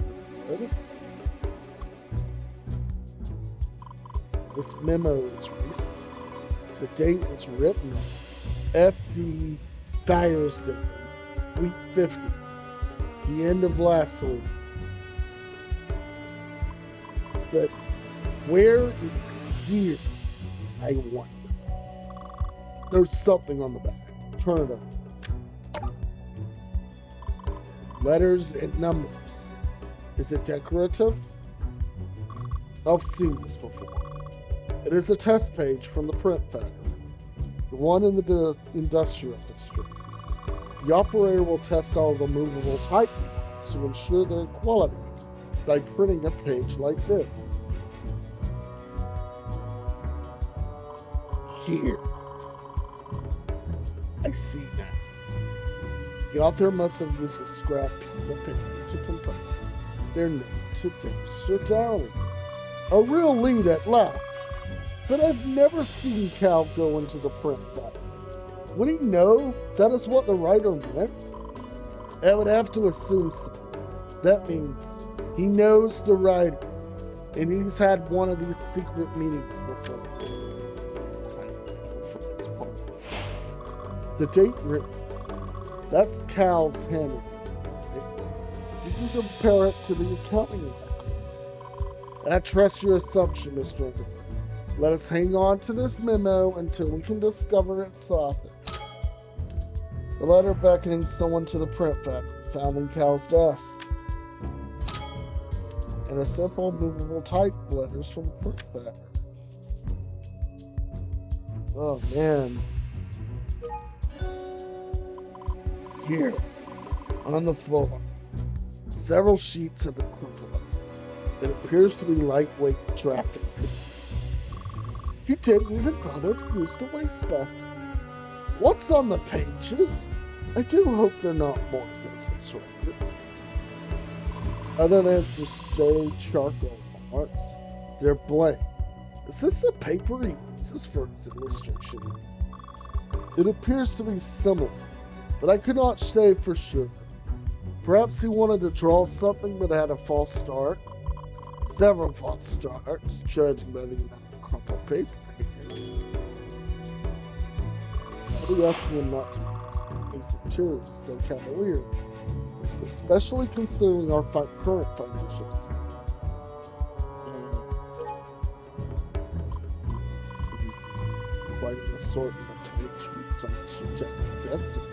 Hood. This memo is recent. The date is written FD Thursday, week 50, the end of last week. But where is here? I wonder. There's something on the back. Turn it up. Letters and numbers. Is it decorative? I've seen this before. It is a test page from the print factory, the one in the industrial district. The operator will test all the movable type units to ensure their quality by printing a page like this. Here. I see now. The author must have used a scrap piece of paper to compose their note to Mr. Downing. A real lead at last. But I've never seen Cal go into the print factory. Would he know that is what the writer meant? I would have to assume so. That means he knows the writer, and he's had one of these secret meetings before. The date written. That's Cal's handwriting. You can compare it to the accounting records. I trust your assumption, Mr. Underwood. Let us hang on to this memo until we can discover its author. The letter beckoning someone to the print factory found in Cal's desk. And a simple movable type letters from the print factory. Oh man. Here, on the floor, several sheets of equipment. It appears to be lightweight drafting paper. He didn't even bother to use the wastebasket. What's on the pages? I do hope they're not more business records. Other than some stray charcoal marks, they're blank. Is this a paper he uses for his illustration? It appears to be similar, but I could not say for sure. Perhaps he wanted to draw something but had a false start. Several false starts, judging by the amount of crumpled paper. I'll be asking him not to use these materials, though cavalier, especially considering our current financials. Quite an assortment of type treats on each rejected destiny.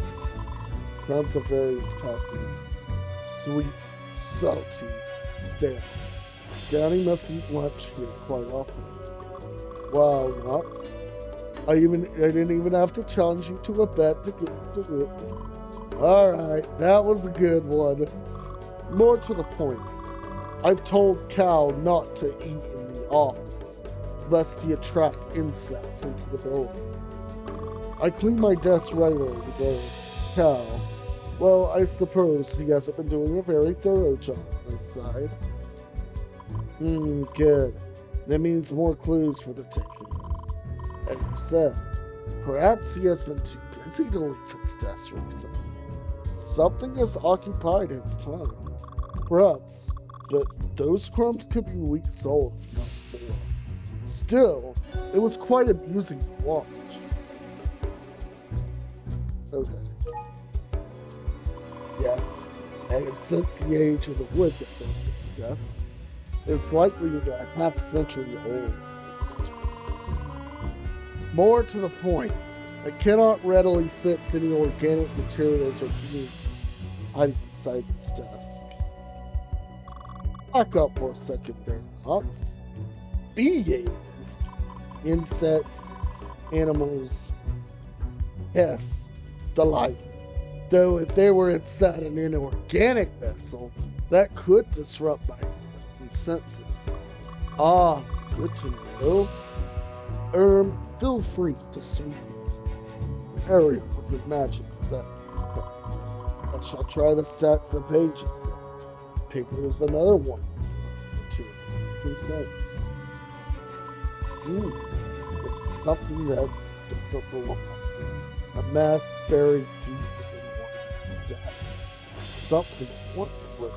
Crumbs of various costumes, sweet, salty, stale. Downing must eat lunch here quite often. Wow, nuts. I didn't even have to challenge you to a bet to get you to win. Alright, that was a good one. More to the point, I've told Cal not to eat in the office, lest he attract insects into the building. I clean my desk regularly today. Cal, well, I suppose he hasn't been doing a very thorough job on his side. Good. That means more clues for the taking. As you said, perhaps he has been too busy to leave his desk recently. Something has occupied his time. Perhaps but those crumbs could be weeks old, if not more. Still, it was quite amusing to watch. Okay. Yes, and since the age of the wood that built this desk, it's likely that half a century old. More to the point, I cannot readily sense any organic materials or beings hiding inside this desk. Back up for a second there, Knox. Beings, insects, animals, yes, the like. Though if they were inside an inorganic vessel, that could disrupt my senses. Ah, good to know. Feel free to sweep area with your magic. I shall try the stacks of pages then. Paper is another one. It's something that doesn't belong. A mass buried deep within one's death. Something once lived.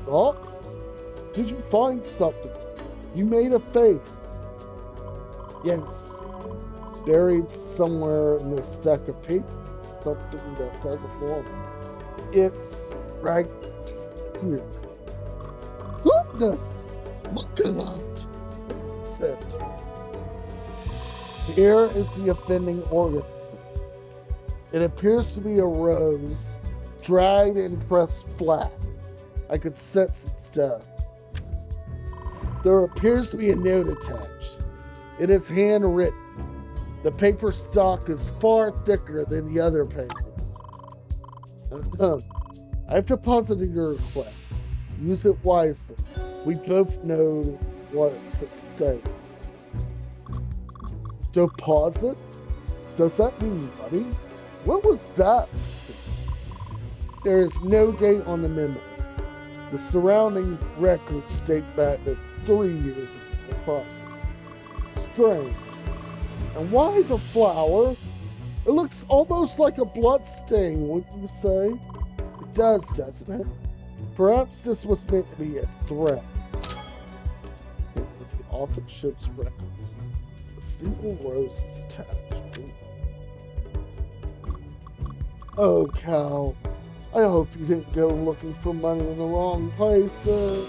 Knox? Did you find something? You made a face. Yes. Buried somewhere in this stack of papers. Something that doesn't belong. It's right here. Goodness! Look at that! Said. Here is the offending organism. It appears to be a rose, dried and pressed flat. I could sense its death. There appears to be a note attached. It is handwritten. The paper stock is far thicker than the other papers. I have deposited your request. Use it wisely. We both know what's at stake. Deposit? Does that mean money? What was that? There is no date on the memo. The surrounding records date back to 3 years ago, approximately. Strange. And why the flower? It looks almost like a blood stain, wouldn't you say? It does, doesn't it? Perhaps this was meant to be a threat. With the authorship's records, the single rose is attached. Oh, Cal. I hope you didn't go looking for money in the wrong place, but...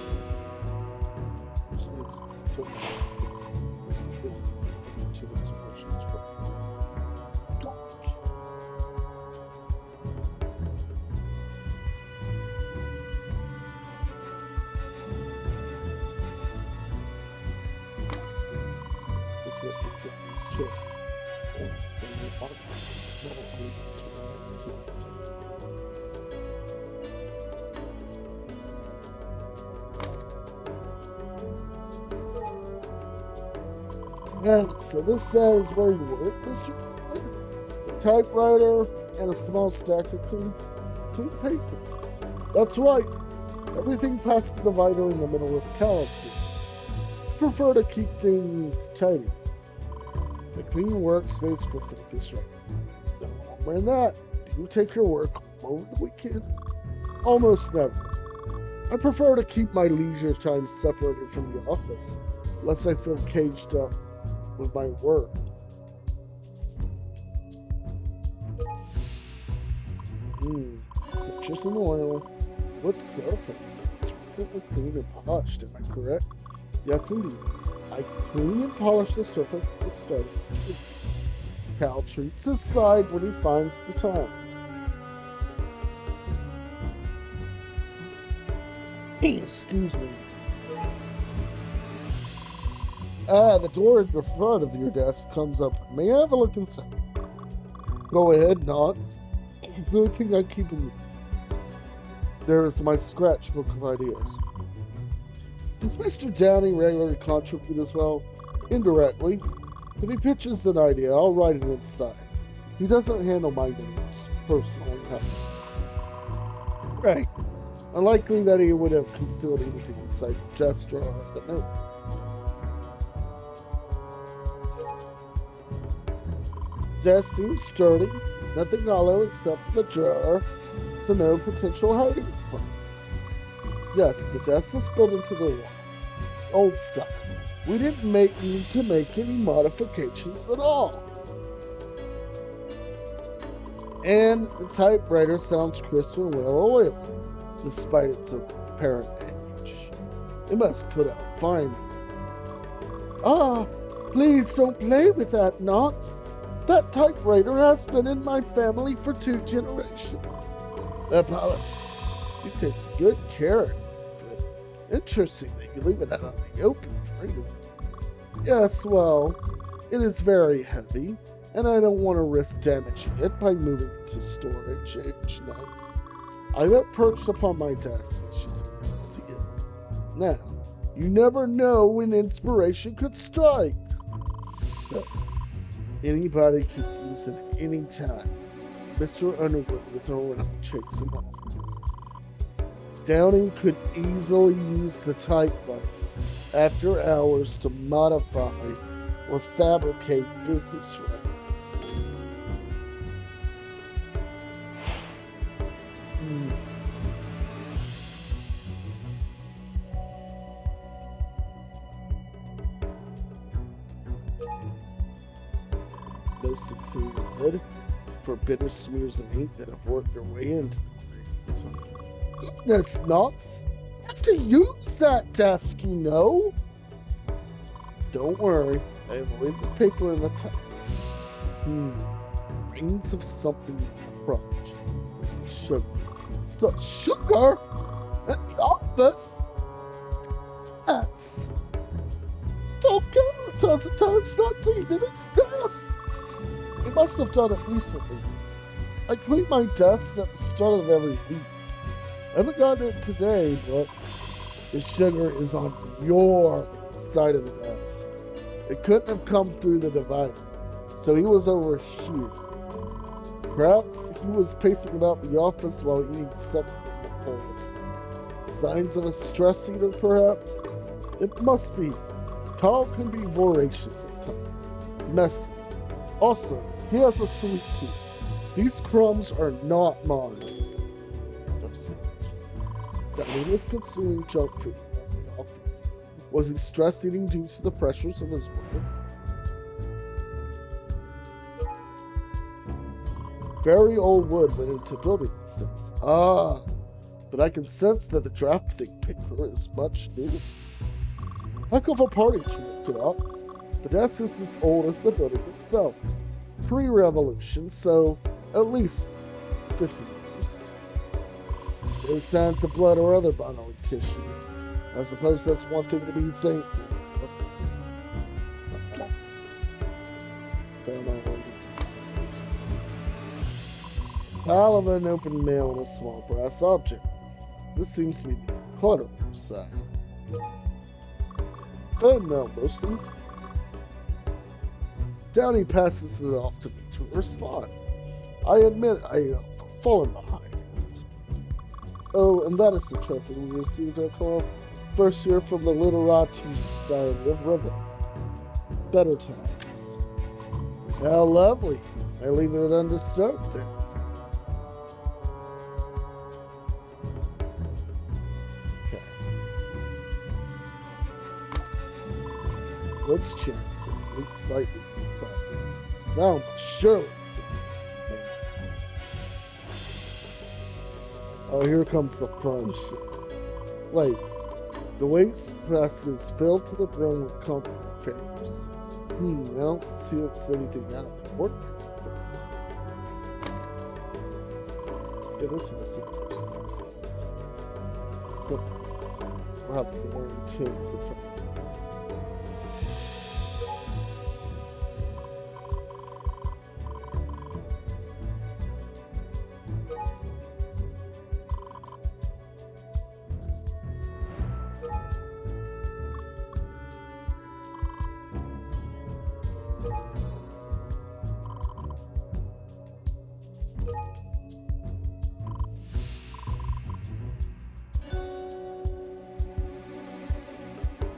And so this says where you work, Mr. A typewriter and a small stack of clean paper. That's right. Everything past the divider in the middle is calloused. Prefer to keep things tidy. A clean workspace for focus right. No longer than that. Do you take your work home over the weekend? Almost never. I prefer to keep my leisure time separated from the office, lest I feel caged up with my work. Citrus and oil. What surface? It's recently cleaned and polished, am I correct? Yes, indeed. I clean and polish the surface at the start. Cal treats his side when he finds the time. Excuse me. The door at the front of your desk comes up. May I have a look inside? Go ahead, Knox. Good thing I keep in. There is my scratchbook of ideas. Does Mr. Downing regularly contribute as well? Indirectly. If he pitches an idea, I'll write it inside. He doesn't handle my notes personally. Right. Unlikely that he would have concealed anything inside the desk drawer of the note. Desk seems sturdy, nothing hollow except for the drawer, so no potential hiding spots. Yes, the desk was built into the wall. Old style. We didn't need to make any modifications at all. And the typewriter sounds crisp and well oiled, despite its apparent age. It must put out fine. Ah, please don't play with that, Knox. That typewriter has been in my family for 2 generations. Apollo, you take good care of it. Interesting that you leave it out on the open freely. Yes, well, it is very heavy, and I don't want to risk damaging it by moving it to storage each night. I have it perched upon my desk, and she's able to see it. Now, you never know when inspiration could strike. So, anybody can use it at any time. Mr. Underwood was around to chase him off. Downey could easily use the typewriter after hours to modify or fabricate business records. No secluded lid for bitter smears of ink that have worked their way into the grate. Goodness, Knox! I have to use that desk, you know! Don't worry, I have laid the paper in the top. Grains of something crunch. Sugar. Sugar? At the office? That's... Don't care a dozen times not to eat at his desk! He must have done it recently. I clean my desk at the start of every week. I haven't gotten it today, but the sugar is on your side of the desk. It couldn't have come through the divider, so he was over here. Perhaps he was pacing about the office while eating stuff in the forest. Signs of a stress eater, perhaps? It must be. Carl can be voracious at times. Messy. Also, he has a sweet tooth. These crumbs are not mine. That he was consuming junk food in the office. Was he stress eating due to the pressures of his work? Very old wood went into building this desk. Ah, but I can sense that the drafting paper is much needed. Heck of a party trick, Knox. The desk is as old as the building itself. Pre-revolution, so at least 50 years. No signs of blood or other bodily tissue. I suppose that's one thing to be thankful for. Pile of unopened mail and a small brass object. This seems to be the clutter side. Fun mail, mostly. Downey passes it off to me to respond. I admit I have fallen behind. Oh, and that is the trophy we received at our first year from the Literati Society of River. Better times. How lovely. I leave it undisturbed then. Okay. Let's check this week slightly. Sound surely. Oh, here comes the fun shit. Wait, the waste basket is filled to the brim with company papers. I don't see if it's anything out of important. Yeah, this is we'll have the more intense effect.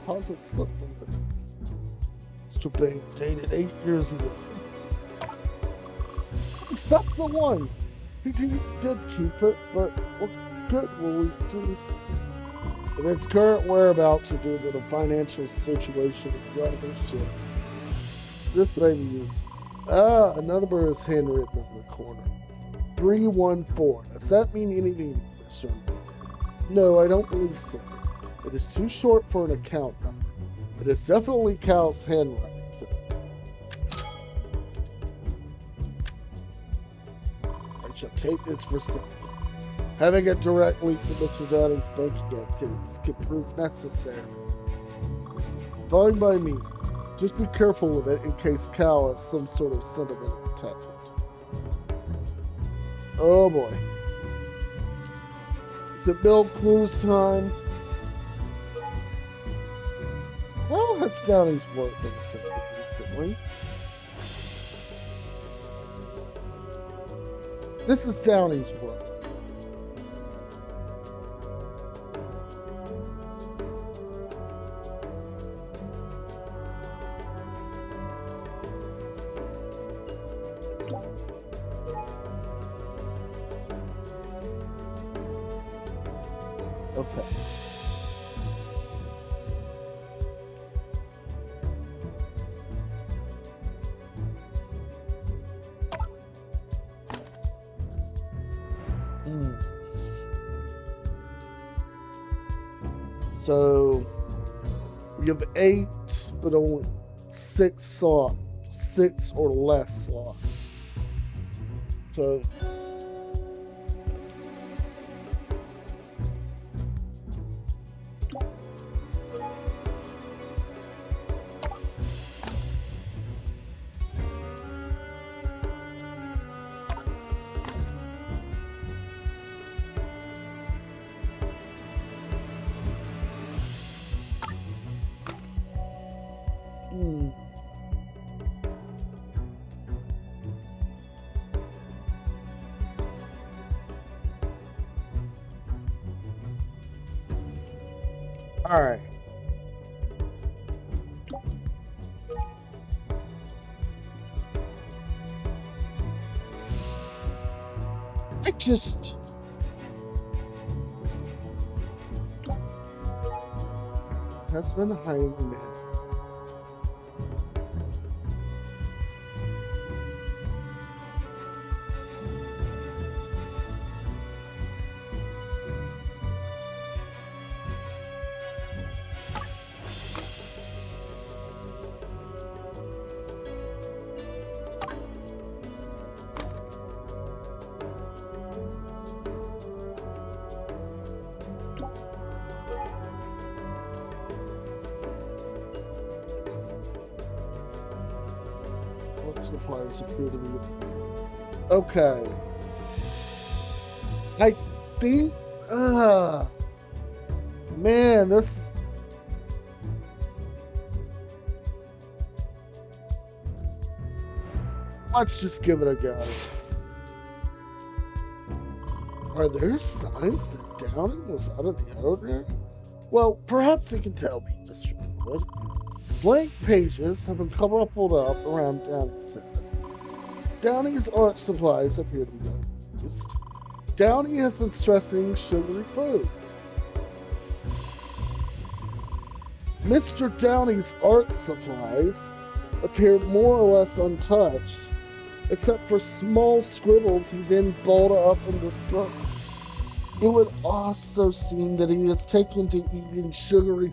Deposit slip from the Mr. Bain dated 8 years ago. That's the one! He did keep it, but what good will we do this? and its current whereabouts are due to the financial situation it's rather shit. This may be useful. A number is handwritten in the corner. 314. Does that mean anything, Mr. No, I don't believe so. It is too short for an account number. It is definitely Cal's handwriting. I shall take this for study. Having a direct link to Mr. Downey's banking activities can prove necessary. Fine by me. Just be careful with it in case Cal has some sort of sentimental attachment. Oh boy. Is it build clues time? How has Downey's work been affected recently? This is Downey's work. Okay. So we have 8, but only 6 slots, 6 or less slots. So all right. I just has been hiding man. Supplies appear to be okay. I think man, this is let's just give it a go. Are there signs that Downing was out of the ordinary? Well, perhaps you can tell me, Mr. Wood. Blank pages have been crumpled up around Downey's desk. Downey's art supplies appear to be unused. Downey has been stressing sugary foods. Mr. Downey's art supplies appear more or less untouched, except for small scribbles he then balled up and destroyed. It would also seem that he is taken to eating sugary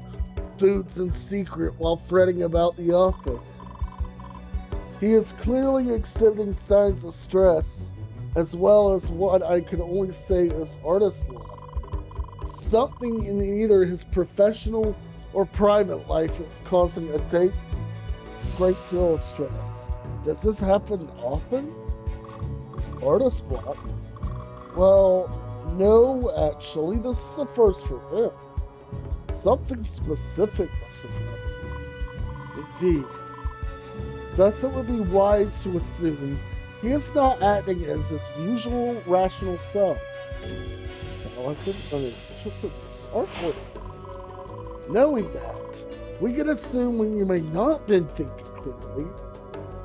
foods in secret while fretting about the office. He is clearly exhibiting signs of stress, as well as what I can only say is artist block. Something in either his professional or private life is causing a great deal of stress. Does this happen often? Artist block? Well, no, actually, this is a first for him. Something specific must have happened. Indeed. Thus, it would be wise to assume he is not acting as his usual rational self. Knowing that, we can assume when you may not have been thinking clearly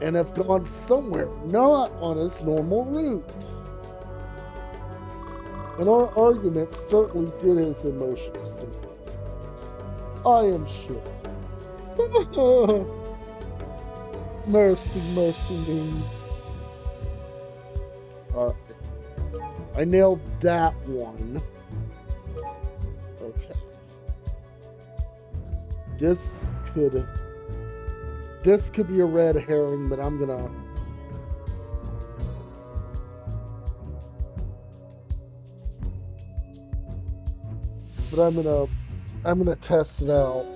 and have gone somewhere not on his normal route. And our argument certainly did his emotions damage. I am sure. Mercy, mercy me. I nailed that one. Okay. This could be a red herring, but I'm gonna test it out.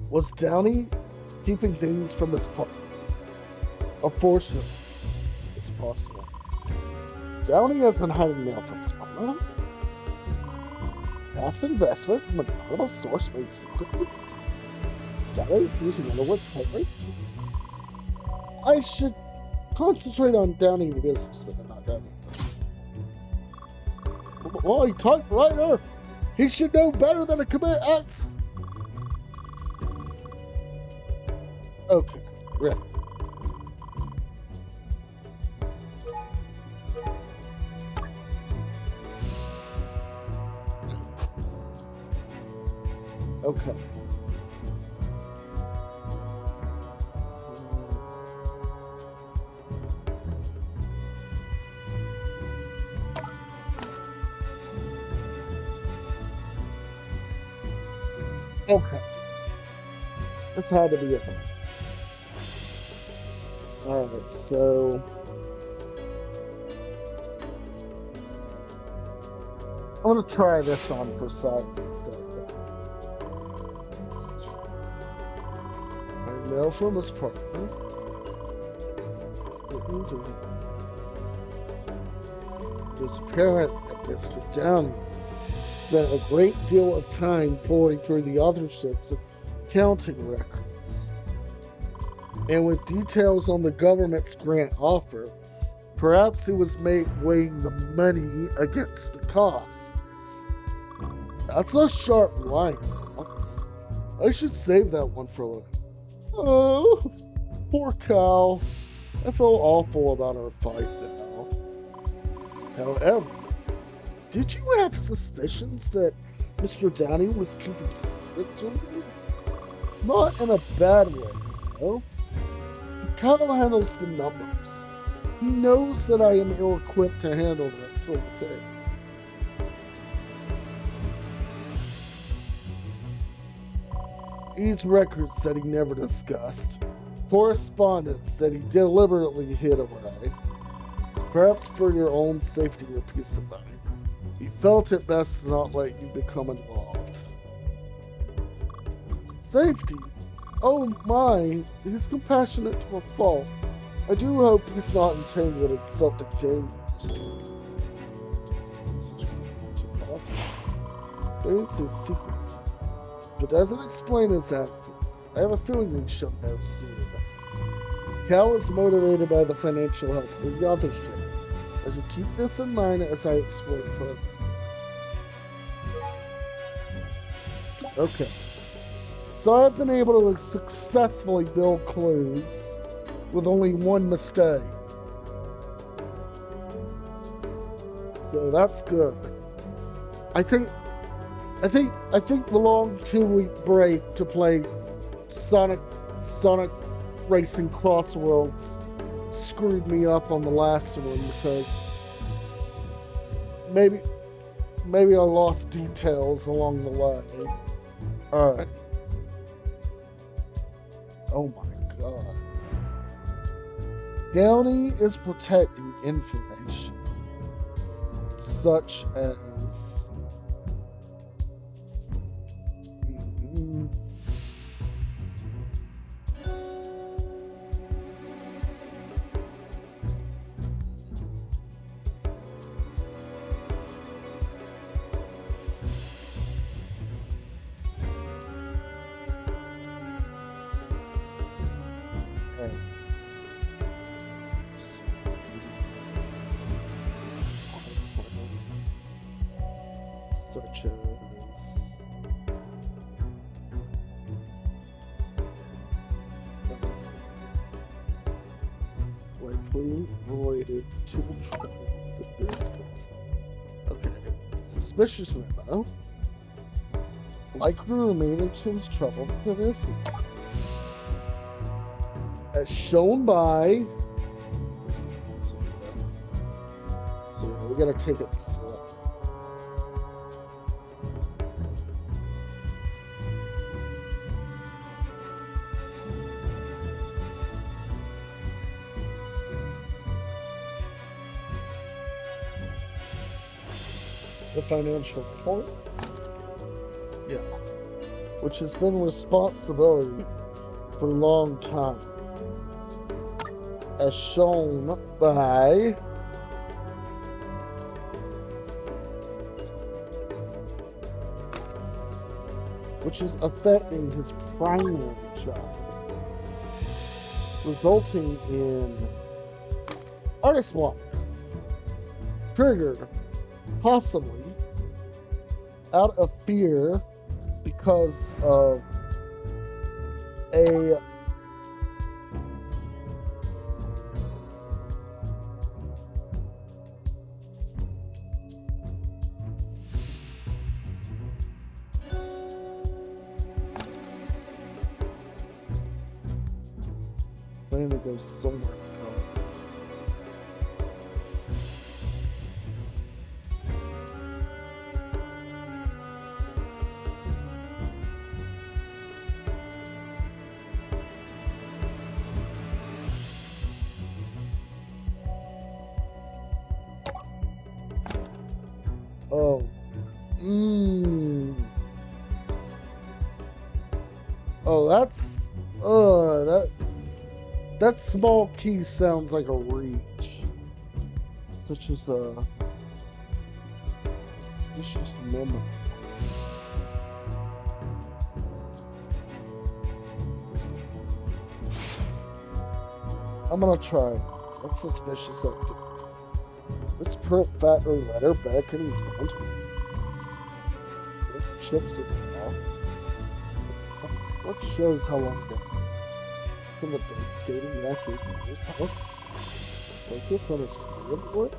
Was Downey keeping things from his partner? Unfortunately, it's possible. Downey has been hiding mail from his partner. Past investment from an anonymous source made secretly. Downey is using Underwood's tightly. I should concentrate on Downey the business, but not Downey. Boy, typewriter! He should know better than to commit acts. Okay, ready. Okay. Okay. This had to be it. Alright, so I'm gonna try this on for size instead. I mail from his partner. It is apparent that Mr. Downey spent a great deal of time pouring through the other ship's accounting records. And with details on the government's grant offer, perhaps he was weighing the money against the cost. That's a sharp line. I should save that one for later. Oh, poor cow. I feel awful about our fight now. However, did you have suspicions that Mr. Downey was keeping secrets from you? Not in a bad way, no. Kyle handles the numbers. He knows that I am ill-equipped to handle that sort of thing. These records that he never discussed, correspondence that he deliberately hid away, perhaps for your own safety or peace of mind. He felt it best to not let you become involved. Safety? Oh my, he's compassionate to a fault. I do hope he's not entangled in something dangerous. It's his secrets, but doesn't explain his absence. I have a feeling we shall know soon enough. Cal is motivated by the financial help of the other ship. I should keep this in mind as I explore further. Okay. So I've been able to successfully build clues with only one mistake. So that's good. I think the long 2-week break to play Sonic Racing Crossworlds screwed me up on the last one because maybe I lost details along the way. Alright. Oh my god. Downey is protecting information such as likely related to the business. Okay, suspicious memo. Likely remaining since trouble with the business. As shown by. So we gotta take it slow. The financial report, yeah, which has been responsibility for a long time, as shown by which is affecting his primary job, resulting in artist block, triggered possibly out of fear because of a plan to go somewhere else. Oh. Oh, that small key sounds like a reach. Such as a suspicious memory. I'm gonna try. What's suspicious activity? Let's print fat or letter back and sound. Chips it off. What shows how long ago? From the dating record, this house. Focus on his field work.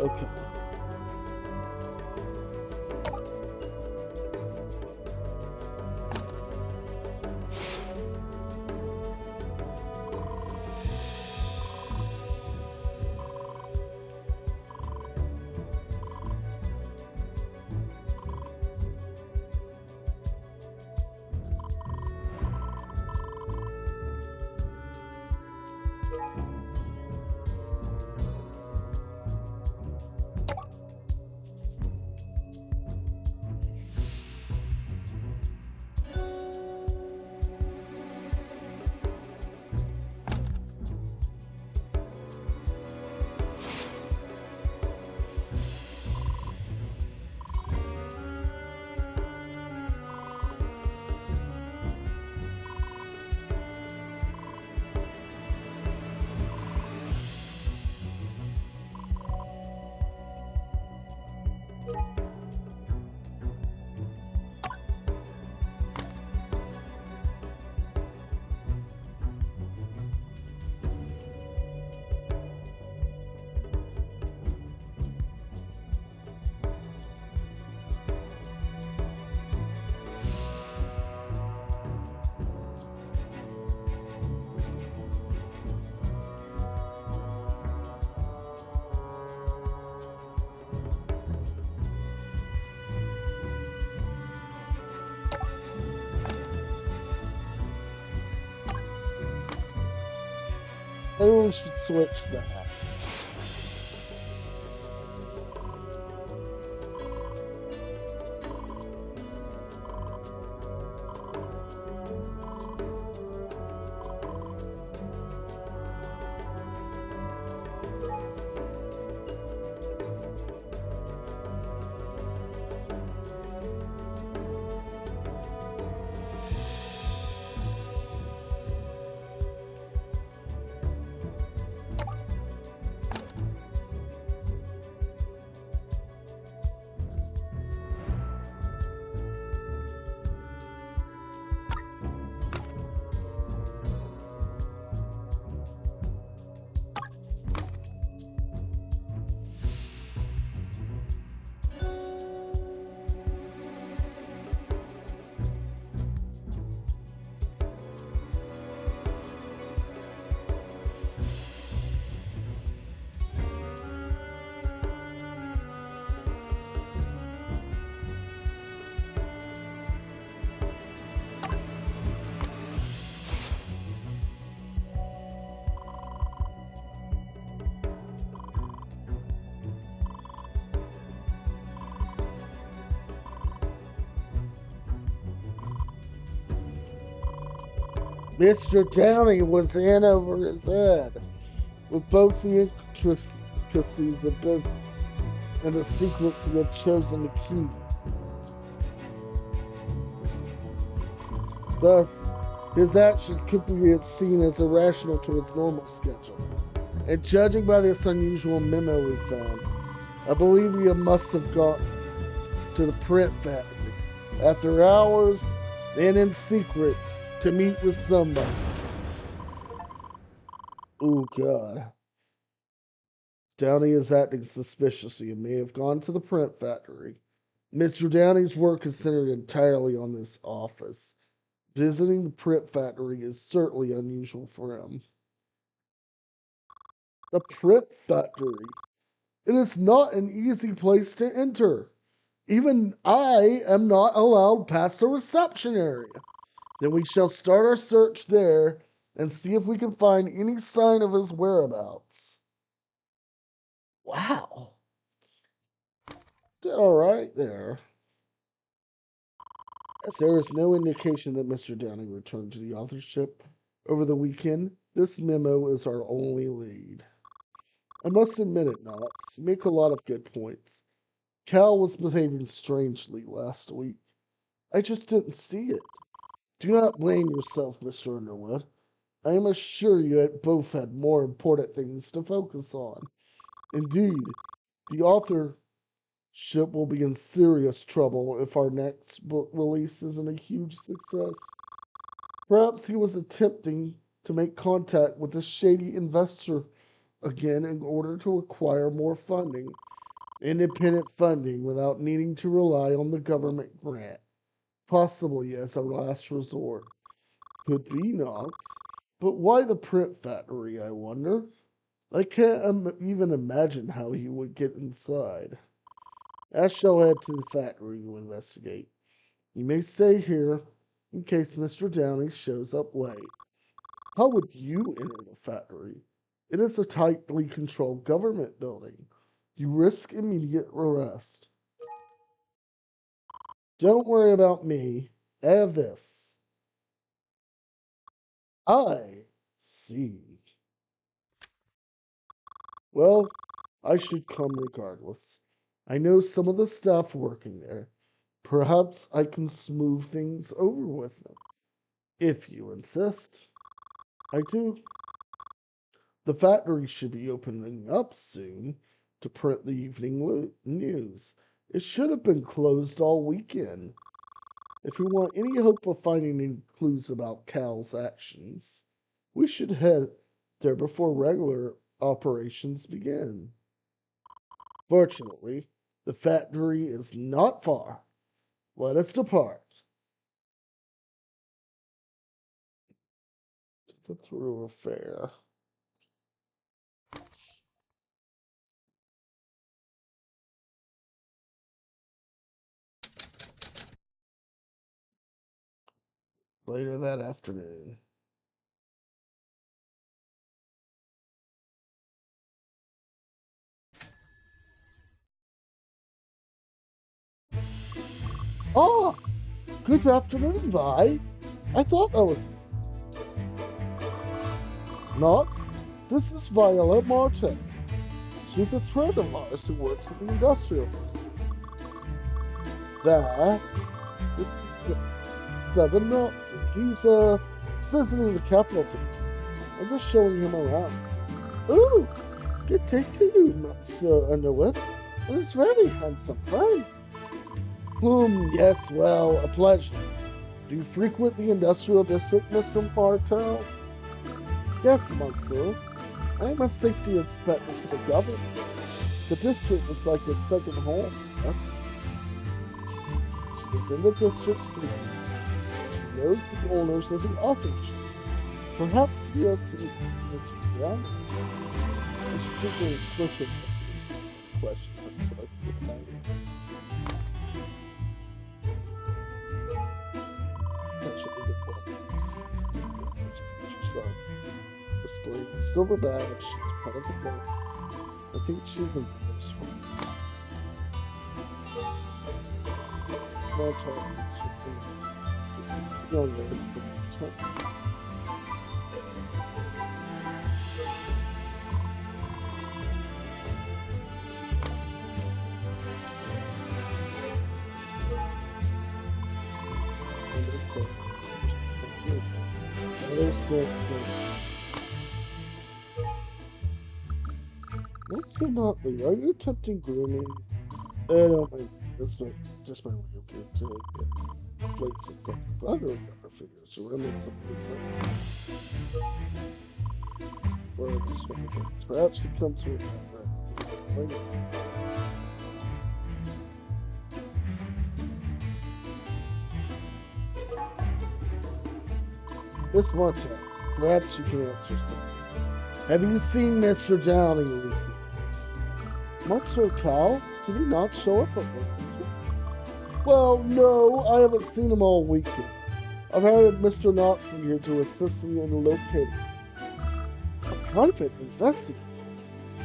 Okay. Maybe we should switch that. Mr. Downey was in over his head with both the intricacies of business and the secrets he had chosen to keep. Thus, his actions could be seen as irrational to his normal schedule. And judging by this unusual memo we found, I believe he must have gone to the print factory after hours and in secret to meet with somebody. Oh, God. Downey is acting suspiciously and may have gone to the print factory. Mr. Downey's work is centered entirely on this office. Visiting the print factory is certainly unusual for him. The print factory. It is not an easy place to enter. Even I am not allowed past the reception area. Then we shall start our search there and see if we can find any sign of his whereabouts. Wow. Did all right there. As there is no indication that Mr. Downey returned to the authorship over the weekend, this memo is our only lead. I must admit it, Knox. You make a lot of good points. Cal was behaving strangely last week. I just didn't see it. Do not blame yourself, Mr. Underwood. I am sure you both had more important things to focus on. Indeed, the authorship will be in serious trouble if our next book release isn't a huge success. Perhaps he was attempting to make contact with a shady investor again in order to acquire more funding, independent funding, without needing to rely on the government grant, possibly as a last resort. Could be Knox, but why the print factory, I wonder? I can't even imagine how he would get inside. Ash shall head to the factory to investigate. You may stay here in case Mr. Downey shows up late. How would you enter the factory? It is a tightly controlled government building. You risk immediate arrest. Don't worry about me. I have this. I see. Well, I should come regardless. I know some of the staff working there. Perhaps I can smooth things over with them, if you insist. I do. The factory should be opening up soon to print the evening news. It should have been closed all weekend. If we want any hope of finding any clues about Cal's actions, we should head there before regular operations begin. Fortunately, the factory is not far. Let us depart. The through affair. Later that afternoon. Oh, good afternoon, Vi. I thought that was not. This is Viola Martin. She's a friend of ours who works at the industrial district. There, this is Seven Knox. He's visiting the capital team. I'm just showing him around. Ooh, good day to you, Mr. Underwood. And his very handsome friend. Yes, well, a pleasure. Do you frequent the industrial district, Mr. Martel? Yes, Monsieur. I am a safety inspector for the government. The district is like a second home, yes? She is in the district frequently. She knows the owners of the authorship. Perhaps he has to Mr. Brown. I should just be explicit question. Displayed the silver badge, part of the book. I think she's in this one. Small talk, young lady from the top. Another sense. What's your Notley? Are you attempting grooming? I don't mind. That's not just my way of getting to get plates and fucking butter and other figures. Remnants of the for this one. Perhaps she comes with that. Miss Martel, perhaps you can answer something. Have you seen Mr. Downing recently? Maxwell Cal? Did he not show up at work this week? Well, no, I haven't seen him all weekend. I've hired Mr. Knotson here to assist me in locating a private investigator.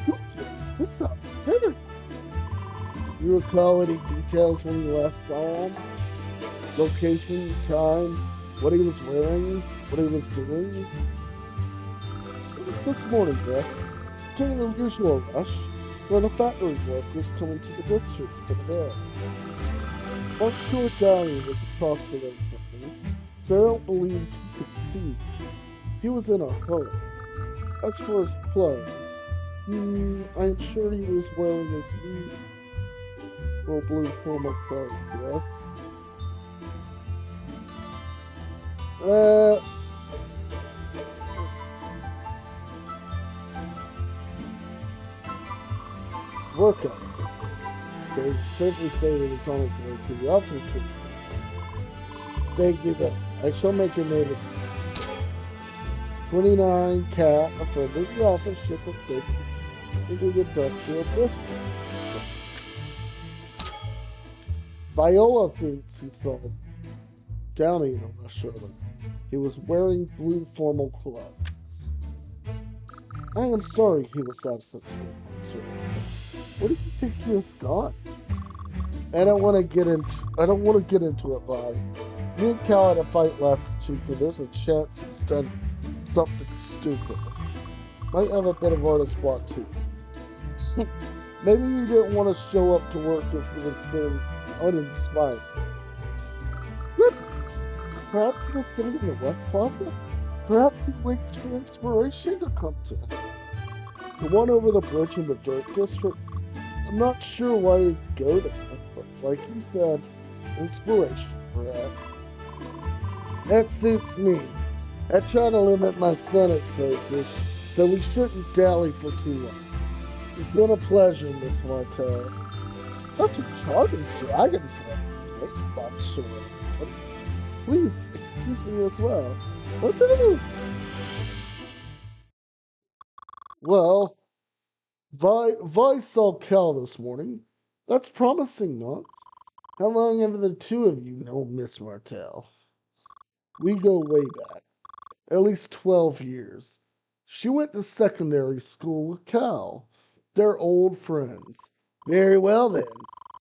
Goodness, this sounds serious. Do you recall any details when you last saw him? Location, time, what he was wearing, what he was doing? It was this morning, Beth. During the usual rush, when the factory workers coming to the district for the day. Once Stuart Downey was across the road from me, so I don't believe he could speak. He was in a hurry. As for his clothes, I'm sure he was wearing his usual blue formal clothes, yes? Workout. They simply say that it's on its way to the office. Thank you, then. I shall make a note of it. 29 Cat, offended the office ship and station into the industrial district. Viola thinks he saw Downey in a rush early. He was wearing blue formal clothes. I am sorry he was absent, sir. What do you think he has got? I don't want to get into it, Bob. Me and Cal had a fight last week, and there's a chance he's done something stupid. Might have a bit of artist block too. Maybe he didn't want to show up to work if he was feeling uninspired. Goodness. Perhaps he was sitting in the West Plaza? Perhaps he waits for inspiration to come to him. The one over the bridge in the Dirt District? I'm not sure why he'd go there, but like you said, inspiration, perhaps. That suits me. I try to limit my sun exposure, so we shouldn't dally for too long. It's been a pleasure, Miss Martel. Such a charming dragonfly, I'm sure. Please, excuse me as well. What do they do? Well, Vi saw Cal this morning. That's promising, Knox. How long have the two of you known Miss Martel? We go way back. At least 12 years. She went to secondary school with Cal. They're old friends. Very well then.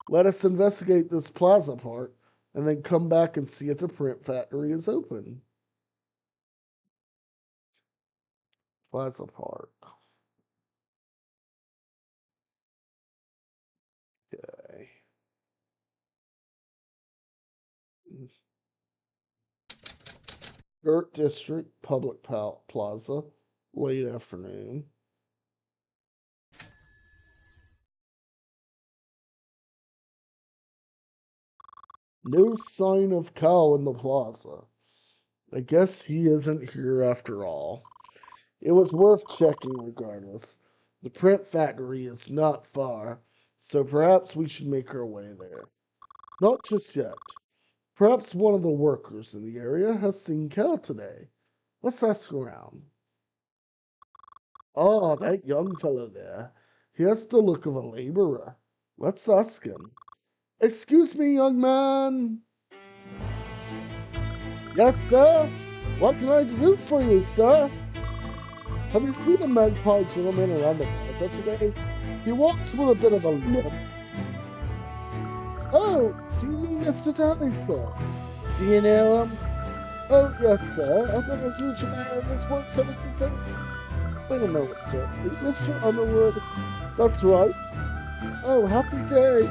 Let us investigate this plaza part, and then come back and see if the print factory is open. Plaza Park. Okay. Dirt District, Public Plaza, late afternoon. No sign of Cal in the plaza. I guess he isn't here after all. It was worth checking regardless. The print factory is not far, so perhaps we should make our way there. Not just yet. Perhaps one of the workers in the area has seen Cal today. Let's ask around. Ah, that young fellow there. He has the look of a laborer. Let's ask him. Excuse me, young man. Yes, sir? What can I do for you, sir? Have you seen the magpie gentleman around the plaza today? He walks with a bit of a limp. Oh, do you mean Mr. Downey, sir? Do you know him? Oh, yes, sir. I've been a huge admirer of his work ever since I was... Wait a moment, sir. Is Mr. Underwood? That's right. Oh, happy day.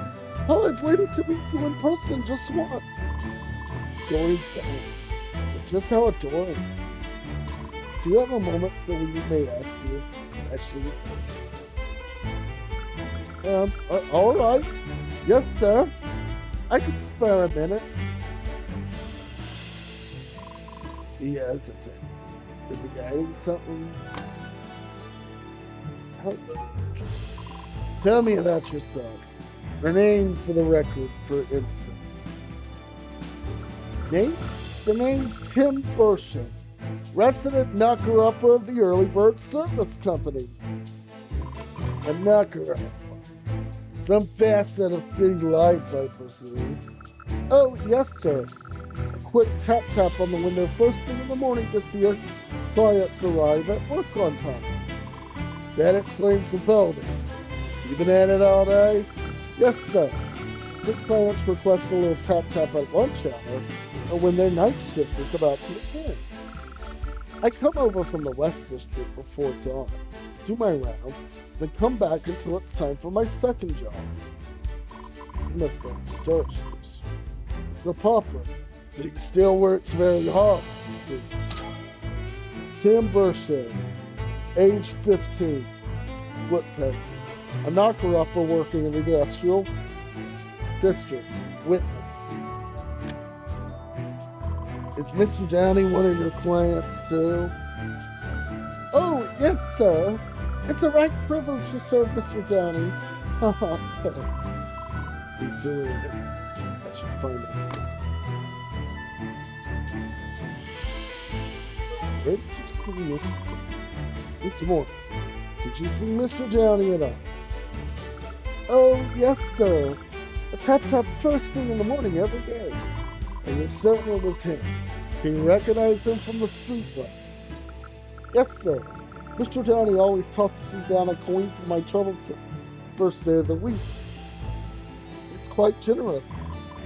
Oh, I've waited to meet you in person just once. Going down. Just how adoring. Do you have a moment so we may ask you? Actually, all right. Yes, sir. I can spare a minute. He hesitated. Is he adding something? Tell me about yourself. The name for the record, for instance. Name? The name's Tim Burchett, resident knocker-upper of the Early Bird Service Company. A knocker-upper. Some facet of city life, I presume. Oh, yes, sir. A quick tap-tap on the window first thing in the morning to see our clients arrive at work on time. That explains the building. You been at it all day? Yes, sir. Good clients request a little tap-tap at lunch hour, or when their night shift is about to begin. I come over from the West District before dawn, do my rounds, then come back until it's time for my second job. Mr. Durst. He's a pauper, but he still works very hard. See. Tim Burchett, age 15, woodpecker, a knocker-upper working in the industrial district. Witness. Is Mr. Downey one of your clients too? Oh, yes, sir. It's a right privilege to serve Mr. Downey. He's doing it. I should find out. Where did you see Mr. Moore? Did you see Mr. Downey at all? Oh, yes, sir. A tap-tap first thing in the morning every day. And you're certain it was him. Can you recognize him from the street light? Yes, sir. Mr. Downey always tosses me down a coin for my trouble first day of the week. It's quite generous.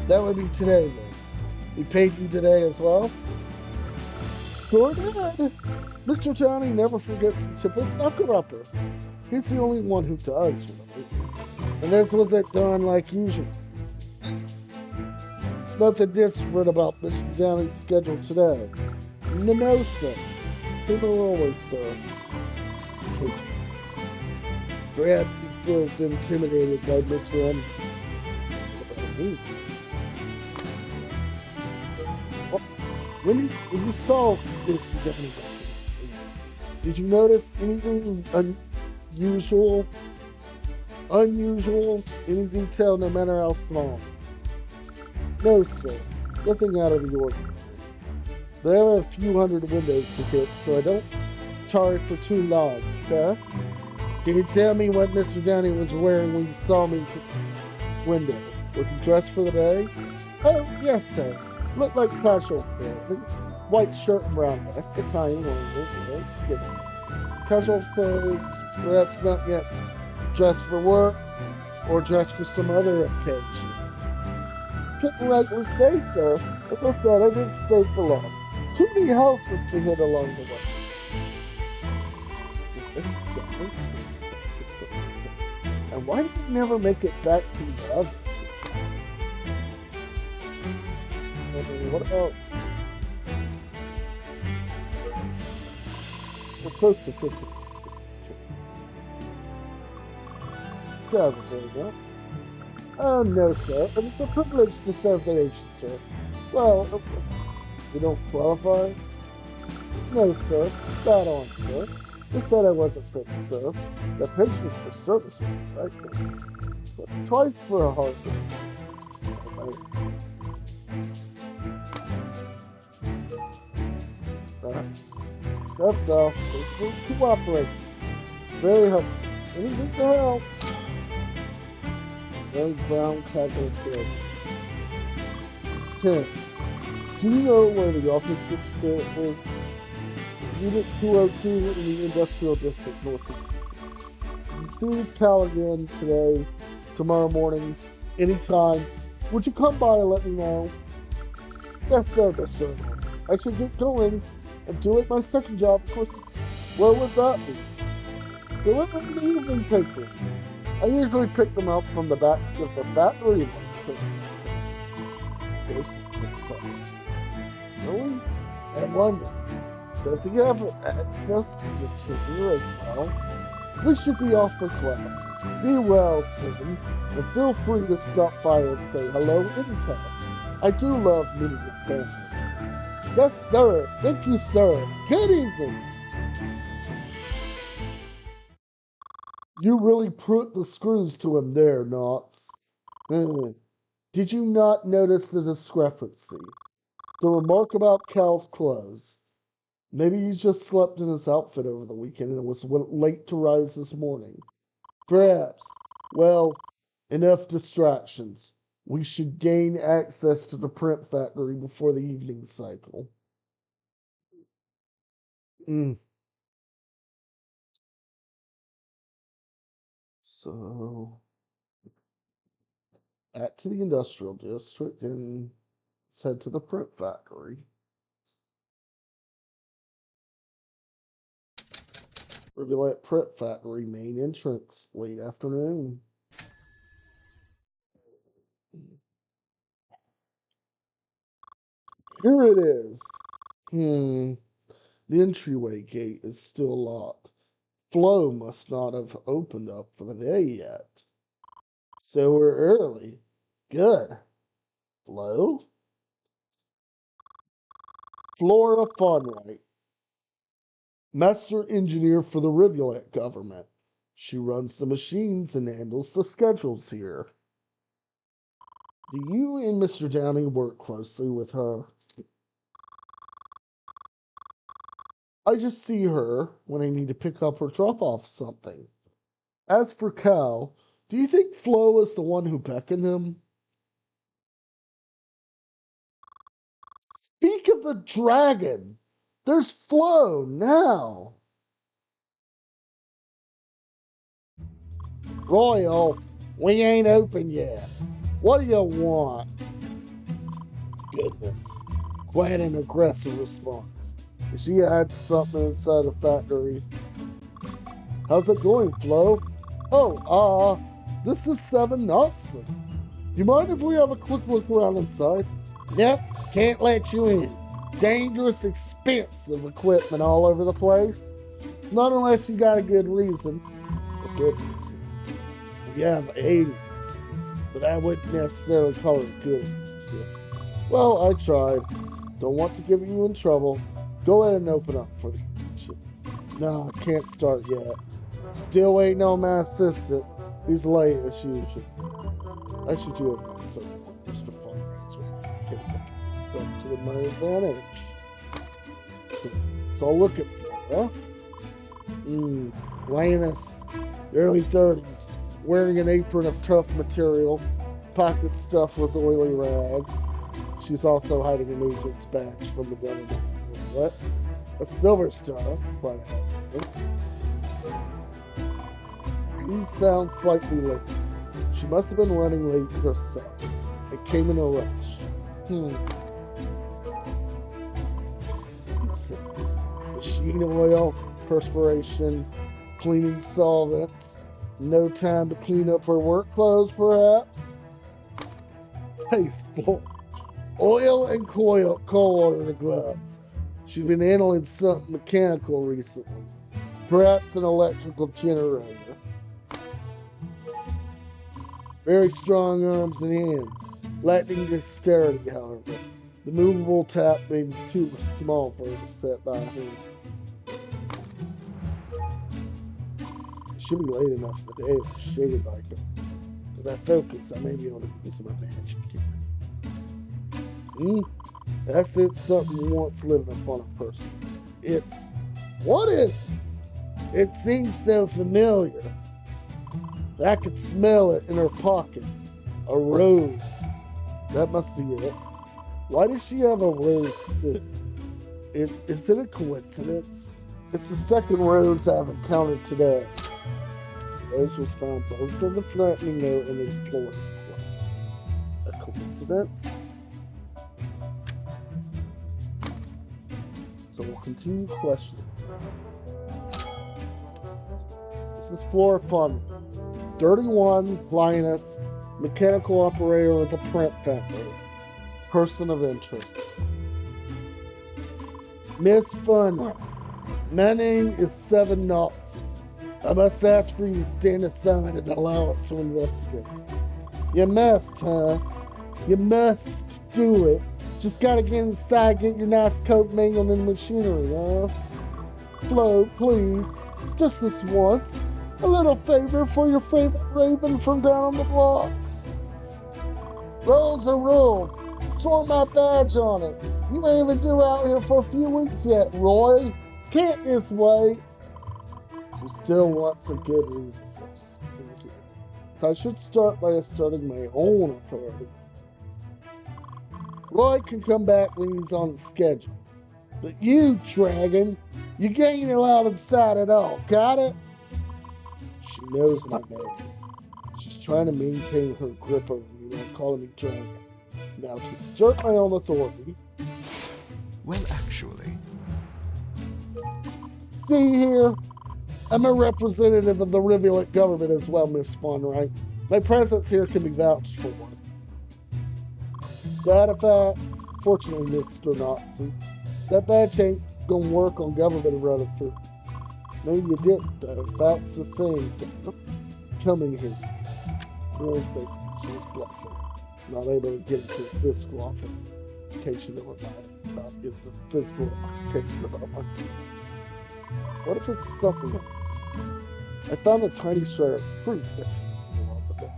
That would be today, then. He paid you today as well? Sure did. Mr. Downey never forgets to tip his knocker-upper. He's the only one who does, really. And this was it done like usual. Nothing different about Mr. Downey's schedule today. No, sir. Same always, sir. Perhaps he feels intimidated by Mr. M. When you saw this, did you notice anything unusual? Any detail, no matter how small? No, sir. Nothing out of the ordinary. There are a few hundred windows to hit, so I don't charge for too long, sir. Can you tell me what Mr. Downey was wearing when you saw me through the window? Was he dressed for the day? Oh, yes, sir. Looked like casual clothing. White shirt and brown vest, the kind worn with casual clothes, perhaps not yet dressed for work or dressed for some other occasion. Couldn't rightly say, sir. As I said, I didn't stay for long. Too many houses to hit along the way. And why did he never make it back to the other? What about... We're close to 50. Very well. Oh, no, sir. But it's a privilege to serve the nation, sir. Well, you don't qualify? No, sir. Spot on, sir. Just that I wasn't fit to serve. The pension's for service, right? But twice for a hard work. That's all. We'll cooperate. Very helpful. Anything to help. Very brown casual kid. 10. Do you know where the office is? Unit 202 in the Industrial District, Northeast. You see Cal again today, tomorrow morning, anytime. Would you come by and let me know? Yes, sir, Mr. I should get going and doing my second job, of course. Where would that be? Delivering the evening papers. I usually pick them up from the back of the battery. Really? I wonder. Does he have access to the chamber as well? We should be off as well. Be well, Tim, and feel free to stop by and say hello anytime. I do love meeting your family. Yes, sir. Thank you, sir. Good evening. You really put the screws to him there, Knox. Did you not notice the discrepancy? The remark about Cal's clothes. Maybe he just slept in his outfit over the weekend and was late to rise this morning. Perhaps. Well, enough distractions. We should gain access to the print factory before the evening cycle. So, back to the industrial district and let's head to the print factory. Rivulet Print Factory main entrance, late afternoon. Here it is. The entryway gate is still locked. Flo must not have opened up for the day yet. So we're early. Good. Flo? Flora Fonwright, master engineer for the Rivulet government. She runs the machines and handles the schedules here. Do you and Mr. Downey work closely with her? I just see her when I need to pick up or drop off something. As for Cal, do you think Flo is the one who beckoned him? Speak of the dragon! There's Flo now! Royal, we ain't open yet. What do you want? Goodness, quite an aggressive response. She had something inside the factory. How's it going, Flo? Oh, this is 7 Knoxman. You mind if we have a quick look around inside? Yep, can't let you in. Dangerous, expensive equipment all over the place. Not unless you got a good reason. A good reason. We have a reason, but I wouldn't necessarily call it a good reason. Well, I tried. Don't want to get you in trouble. Go ahead and open up for the action. No, I can't start yet. Still waiting on my assistant. He's late as usual. I should do it so Mr. Fun in case I can set to my advantage. So I'll look at Flora. Lioness, early 30s, wearing an apron of tough material, pocket stuffed with oily rags. She's also hiding an agent's badge from the government. What? A silver star, quite He sounds slightly late. She must have been running late herself. It came in a rush. Machine oil, perspiration, cleaning solvents. No time to clean up her work clothes, perhaps? Tasteful. Oil and cold water gloves. She's been handling something mechanical recently. Perhaps an electrical generator. Very strong arms and hands. Lacking dexterity, however. The movable tap may be too small for her to set by hand. It should be late enough in the day to be shaded by darkness. If I focus, I may be able to use my magic here. That's it, something once living upon a person. What is it? It seems so familiar. I could smell it in her pocket. A rose. That must be it. Why does she have a rose too? Is it a coincidence? It's the second rose I've encountered today. The rose was found both in the threatening note and in Florida. A coincidence? So we'll continue questioning. This is Flora Fun. 31, Lioness, mechanical operator at the print factory. Person of interest. Miss Fun, my name is Seven Knots. I must ask for you to stand aside and allow us to investigate. You must, huh? You must do it. Just gotta get inside, get your nice coat mangled in machinery, huh? Flo, please, just this once. A little favor for your favorite raven from down on the block. Rules are rules. Store my badge on it. You ain't even due out here for a few weeks yet, Roy. Can't this wait? She still wants a good reason for us. So I should start by asserting my own authority. Roy can come back when he's on the schedule. But you, Dragon, you ain't allowed inside at all, got it? She knows my name. She's trying to maintain her grip over me while calling me Dragon. Now, to assert my own authority... Well, actually... See here? I'm a representative of the Rivulet government as well, Miss Funright. My presence here can be vouched for. That a fact? Fortunately, Mr. Nazi, that badge ain't gonna work on government Rutherford. Maybe you didn't, though. That's the thing. Come in here. Wednesday, she's bluffing. Not able to get into a physical altercation of her mind. Not get the physical altercation of her mind. What if it's something else? I found a tiny shred of fruit that's on the bed.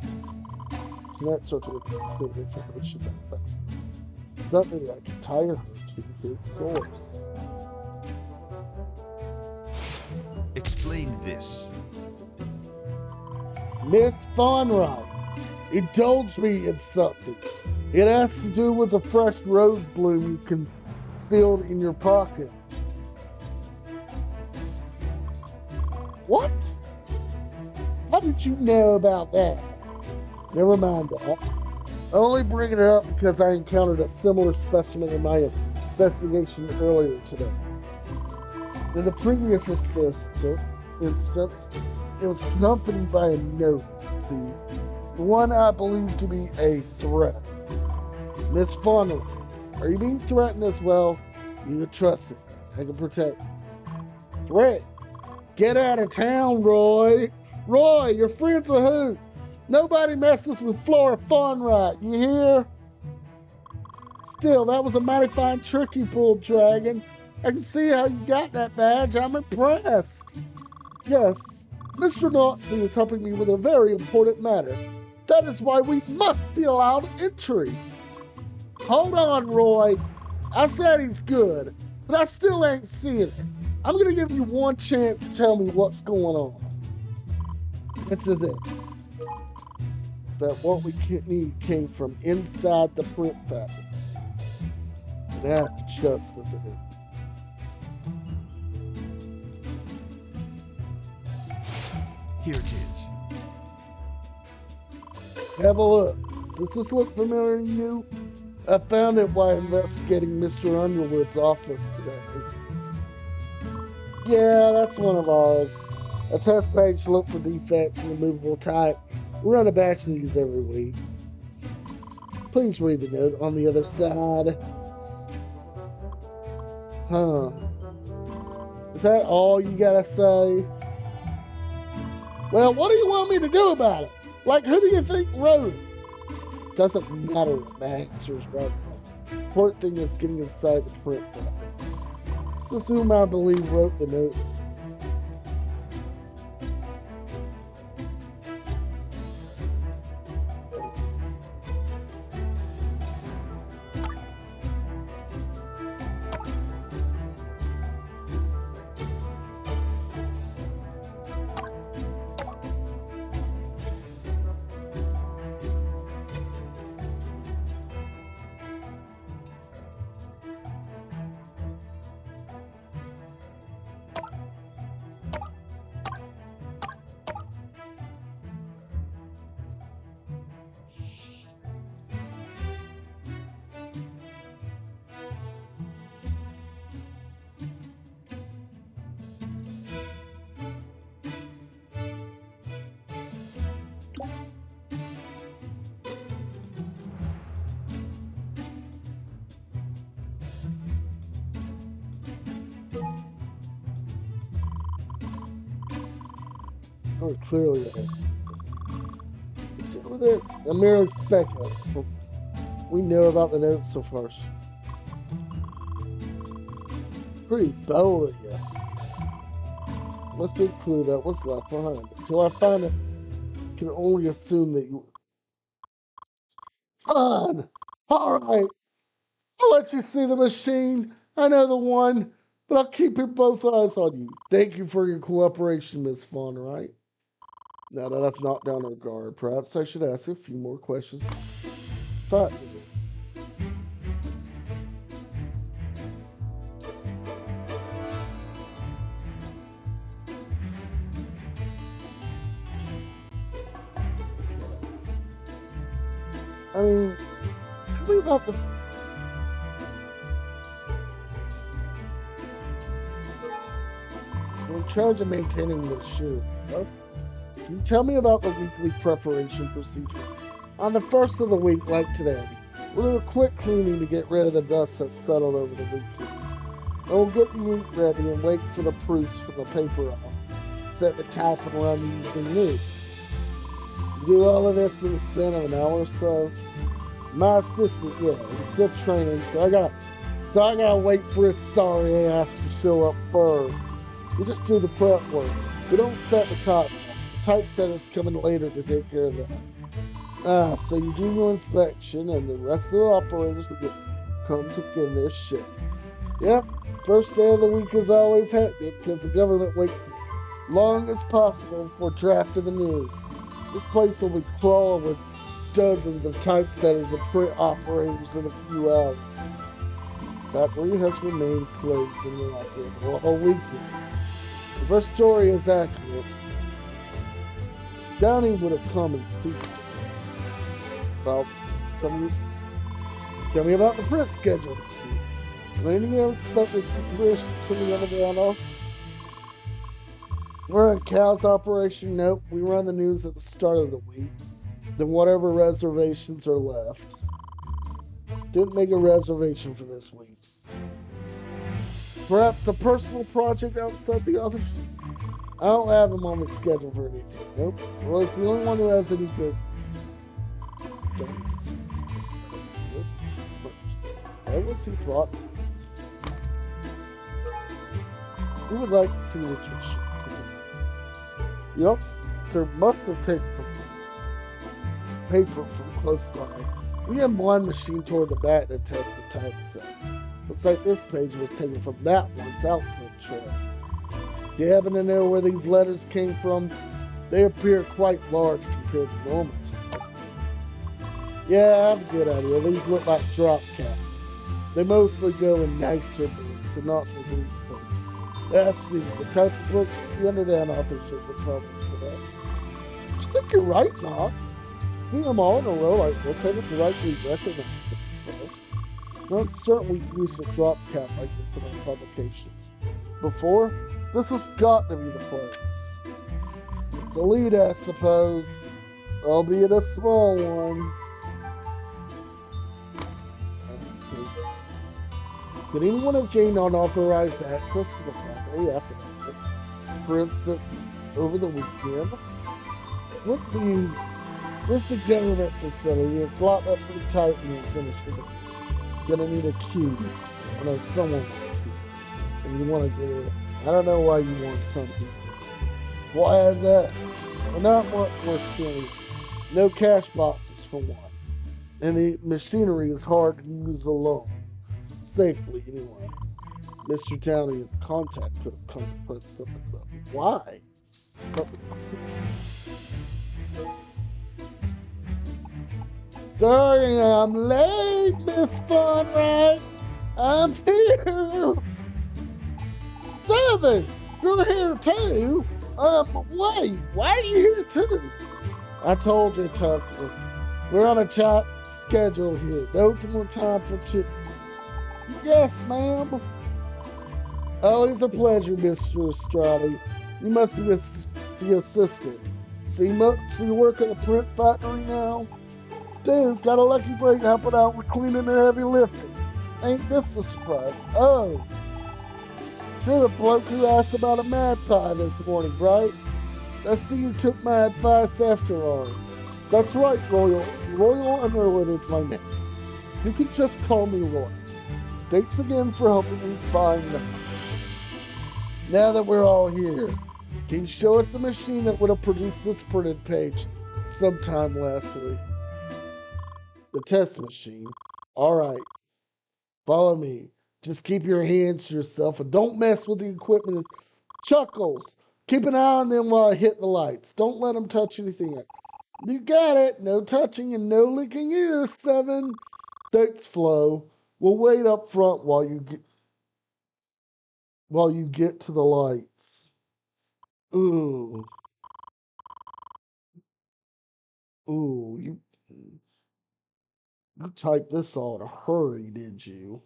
Jeanette searched with considerable information about that. Something that could tie her to his source. Explain this. Miss Fonright, indulge me in something. It has to do with a fresh rose bloom you concealed in your pocket. What? How did you know about that? Never mind that. I only bring it up because I encountered a similar specimen in my investigation earlier today. In the previous instance, it was accompanied by a note, see? One I believe to be a threat. Miss Funnel, are you being threatened as well? You can trust it. I can protect you. Threat? Get out of town, Roy. Roy, your friend's a hoot. Nobody messes with Flora Funright, you hear? Still, that was a mighty fine trick you pulled, Dragon. I can see how you got that badge. I'm impressed. Yes, Mr. Nazi is helping me with a very important matter. That is why we must be allowed entry. Hold on, Roy. I said he's good, but I still ain't seeing it. I'm going to give you one chance to tell me what's going on. This is it. That what we need came from inside the print factory. And that's just the thing. Here it is. Have a look. Does this look familiar to you? I found it while investigating Mr. Underwood's office today. Yeah, that's one of ours. A test page to look for defects in the movable type. We run a batch of these every week. Please read the note on the other side. Huh. Is that all you gotta say? Well, what do you want me to do about it? Like, who do you think wrote it? Doesn't matter what my answer's right. The important thing is getting inside the print factory. This is whom I believe wrote the notes. Very clearly ahead. Deal with it. I'm merely speculating. We know about the notes so far. Pretty bold of you. Must be a clue about what's left behind. Until I find it, I can only assume that you. Fine! Alright! I'll let you see the machine. I know the one, but I'll keep both eyes on you. Thank you for your cooperation, Miss Fawn, right? Now that I've knocked down her guard, perhaps I should ask a few more questions. Fine. I mean, tell me about the. You're in charge of maintaining the shoe. Can you tell me about the weekly preparation procedure? On the first of the week, like today, we'll do a quick cleaning to get rid of the dust that's settled over the weekend. And we'll get the ink ready and wait for the proofs from the paper on. Set the typing around the evening news. Do all of this in the span of an hour or so. My assistant, he's still training, so I gotta wait for his sorry ass to show up first. We just do the prep work. We don't set the type. The typesetter's coming later to take care of that. So you do your inspection, and the rest of the operators will come to begin their shifts. Yep, first day of the week is always hectic because the government waits as long as possible for drafting the news. This place will be crawling with dozens of typesetters and print operators in a few hours. The factory has remained closed and inoperative all weekend. If our story is accurate, Downey would have come and seen us. Well, tell me about the print schedule this week. Anything else about this situation to the other down off? We're on Cal's operation. Nope, we run the news at the start of the week. Then whatever reservations are left. Didn't make a reservation for this week. Perhaps a personal project outside the others? I don't have him on the schedule for anything. Nope. Well, he's the only one who has any business. Don't discuss this first. Why was he brought to? We would like to see what you're showing. Yep, there must have taken paper from close by. We had one machine toward the back that tested the typeset. Looks like this page was taken from that one's output tray. Do you happen to know where these letters came from? They appear quite large compared to normal type. Yeah, I have a good idea. These look like drop caps. They mostly go in nicer books and not in these books. Let's see, the type of books the underdown authorship would publish for that. I think you're right, Knox. Seeing them all in a row like this, I would likely recognize them first. I'm certain we've used a drop cap like this in our publications before. This has got to be the place. It's a lead, I suppose, albeit a small one. Did anyone have gained unauthorized access to the property after this? For instance, over the weekend? Look, this is the government facility. It's locked up pretty tight when it's finished for the day. Gonna need a key. I know someone wants a key. And you want to get it. I don't know why you want to come here. Why is that? Well, not much more security. No cash boxes for one. And the machinery is hard to use alone. Safely, anyway. Mr. Downey in contact could have come to put something up. Why? Sorry, I'm late, Miss Funright. I'm here. 7, you're here too. Wait, why are you here too? I told you, Tucker. We're on a tight schedule here. No more time for chit. Yes, ma'am. Always a pleasure, Mr. Estrada. You must be the assistant. See you work at the print factory now? Dude, got a lucky break helping out with cleaning and heavy lifting. Ain't this a surprise? Oh, you're the bloke who asked about a magpie this morning, right? I see you took my advice after all. That's right, Royal. Royal Underwood is my name. You can just call me Roy. Thanks again for helping me find the house. Now that we're all here, can you show us the machine that would have produced this printed page sometime last week? The test machine. All right. Follow me. Just keep your hands to yourself and don't mess with the equipment. Chuckles. Keep an eye on them while I hit the lights. Don't let them touch anything. You got it. No touching and no licking either, 7. Thanks, Flo. We'll wait up front while you get to the lights. Ooh. Ooh, you typed this all in a hurry, did you?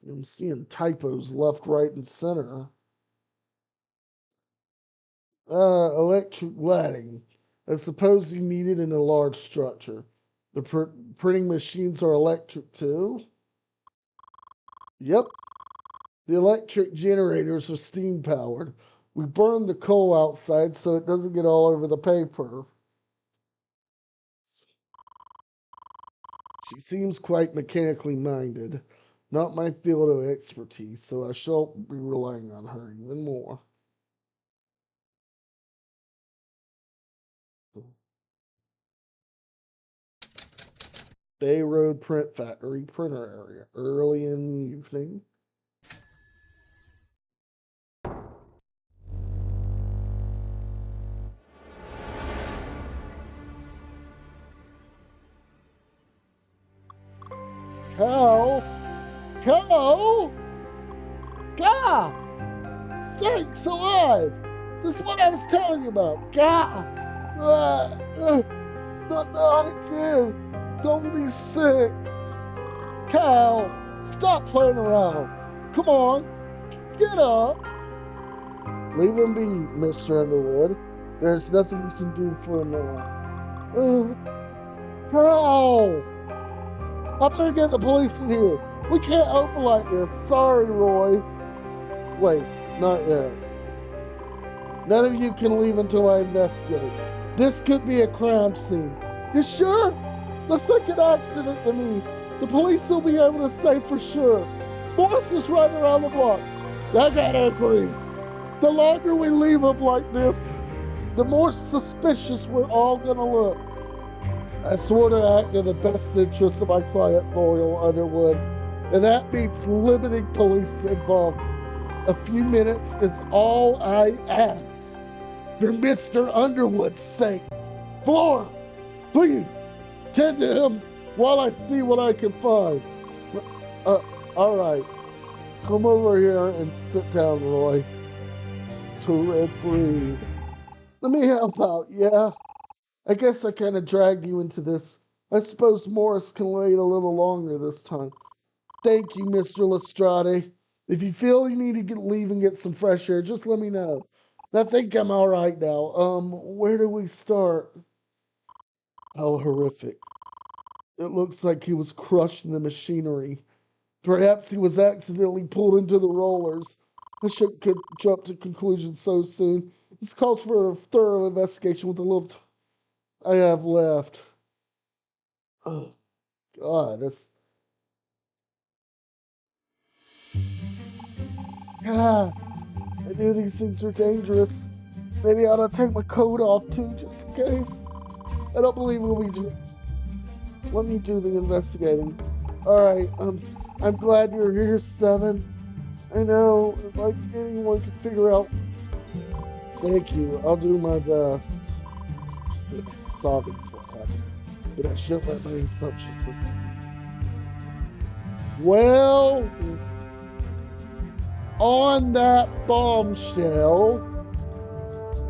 I'm seeing typos left, right, and center. Electric lighting. I suppose you need it in a large structure. The printing machines are electric too? Yep. The electric generators are steam powered. We burn the coal outside so it doesn't get all over the paper. She seems quite mechanically minded. Not my field of expertise, so I shall be relying on her even more. Bay Road Print Factory printer area. Early in the evening. Cal? Cal? Gah! Sakes alive! This is what I was telling you about. Gah! Not again. Don't be sick. Cal, stop playing around. Come on, get up. Leave him be, Mr. Underwood. There's nothing you can do for him now. Cal! I better get the police in here. We can't open like this. Sorry, Roy. Wait, not yet. None of you can leave until I investigate. This could be a crime scene. You sure? Looks like an accident to me. The police will be able to say for sure. Morris is right around the block. I gotta agree. The longer we leave him like this, the more suspicious we're all gonna look. I swore to act in the best interest of my client, Royal Underwood, and that means limiting police involvement. A few minutes is all I ask. For Mr. Underwood's sake. Flora, please, tend to him while I see what I can find. All right. Come over here and sit down, Roy. To breathe. Let me help out, yeah? I guess I kind of dragged you into this. I suppose Morris can wait a little longer this time. Thank you, Mr. Lestrade. If you feel you need to leave and get some fresh air, just let me know. I think I'm all right now. Where do we start? How horrific. It looks like he was crushed in the machinery. Perhaps he was accidentally pulled into the rollers. I shouldn't jump to conclusions so soon. This calls for a thorough investigation with the little I have left. Oh, God, that's... God, I knew these things were dangerous. Maybe I ought to take my coat off, too, just in case. I don't believe we'll be... Let me do the investigating. Alright, I'm glad you're here, 7. I know, like anyone could figure out... Thank you, I'll do my best. It's obvious what happened, but I shouldn't let my assumptions... Well... On that bombshell,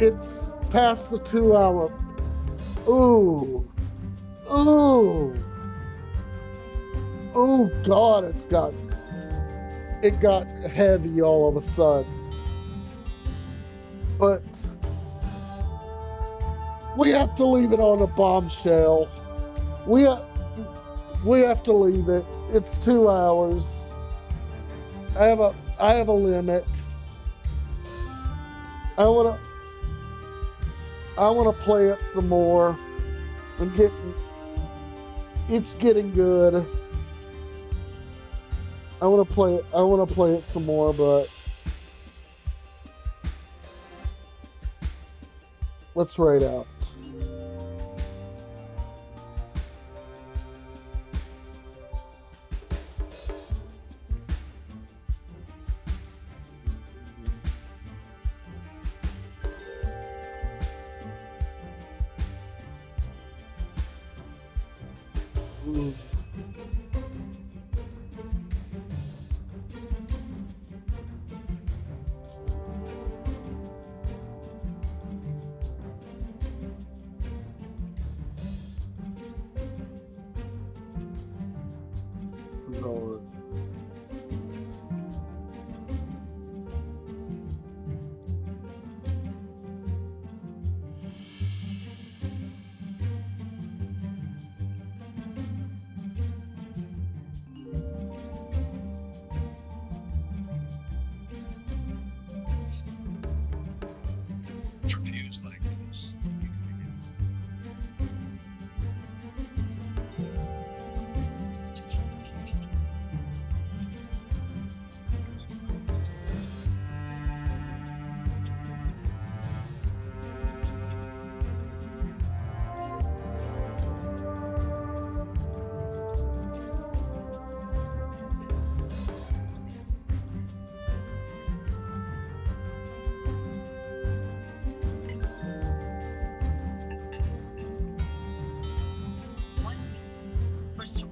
it's past the 2-hour... Ooh. Ooh. Oh, God, it got heavy all of a sudden. But we have to leave it on a bombshell. We have to leave it. It's 2 hours. I have a limit. I want to play it some more. It's getting good. I want to play it. I want to play it some more, but let's write out. No. Confused like this.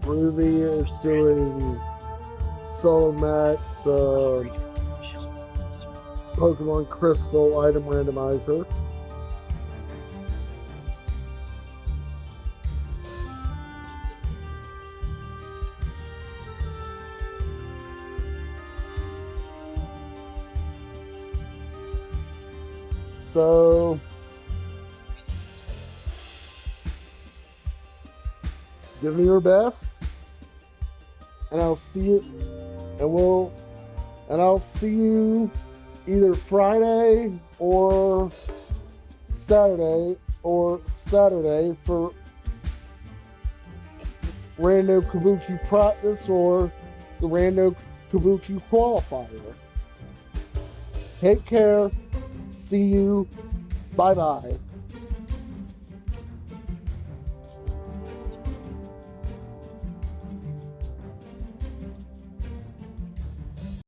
Ruby is doing Solo Max Pokemon Crystal item randomizer. So give me your best, and I'll see you, and I'll see you either Friday or Saturday for Rando Kabuki practice or the Rando Kabuki qualifier. Take care. See you. Bye bye.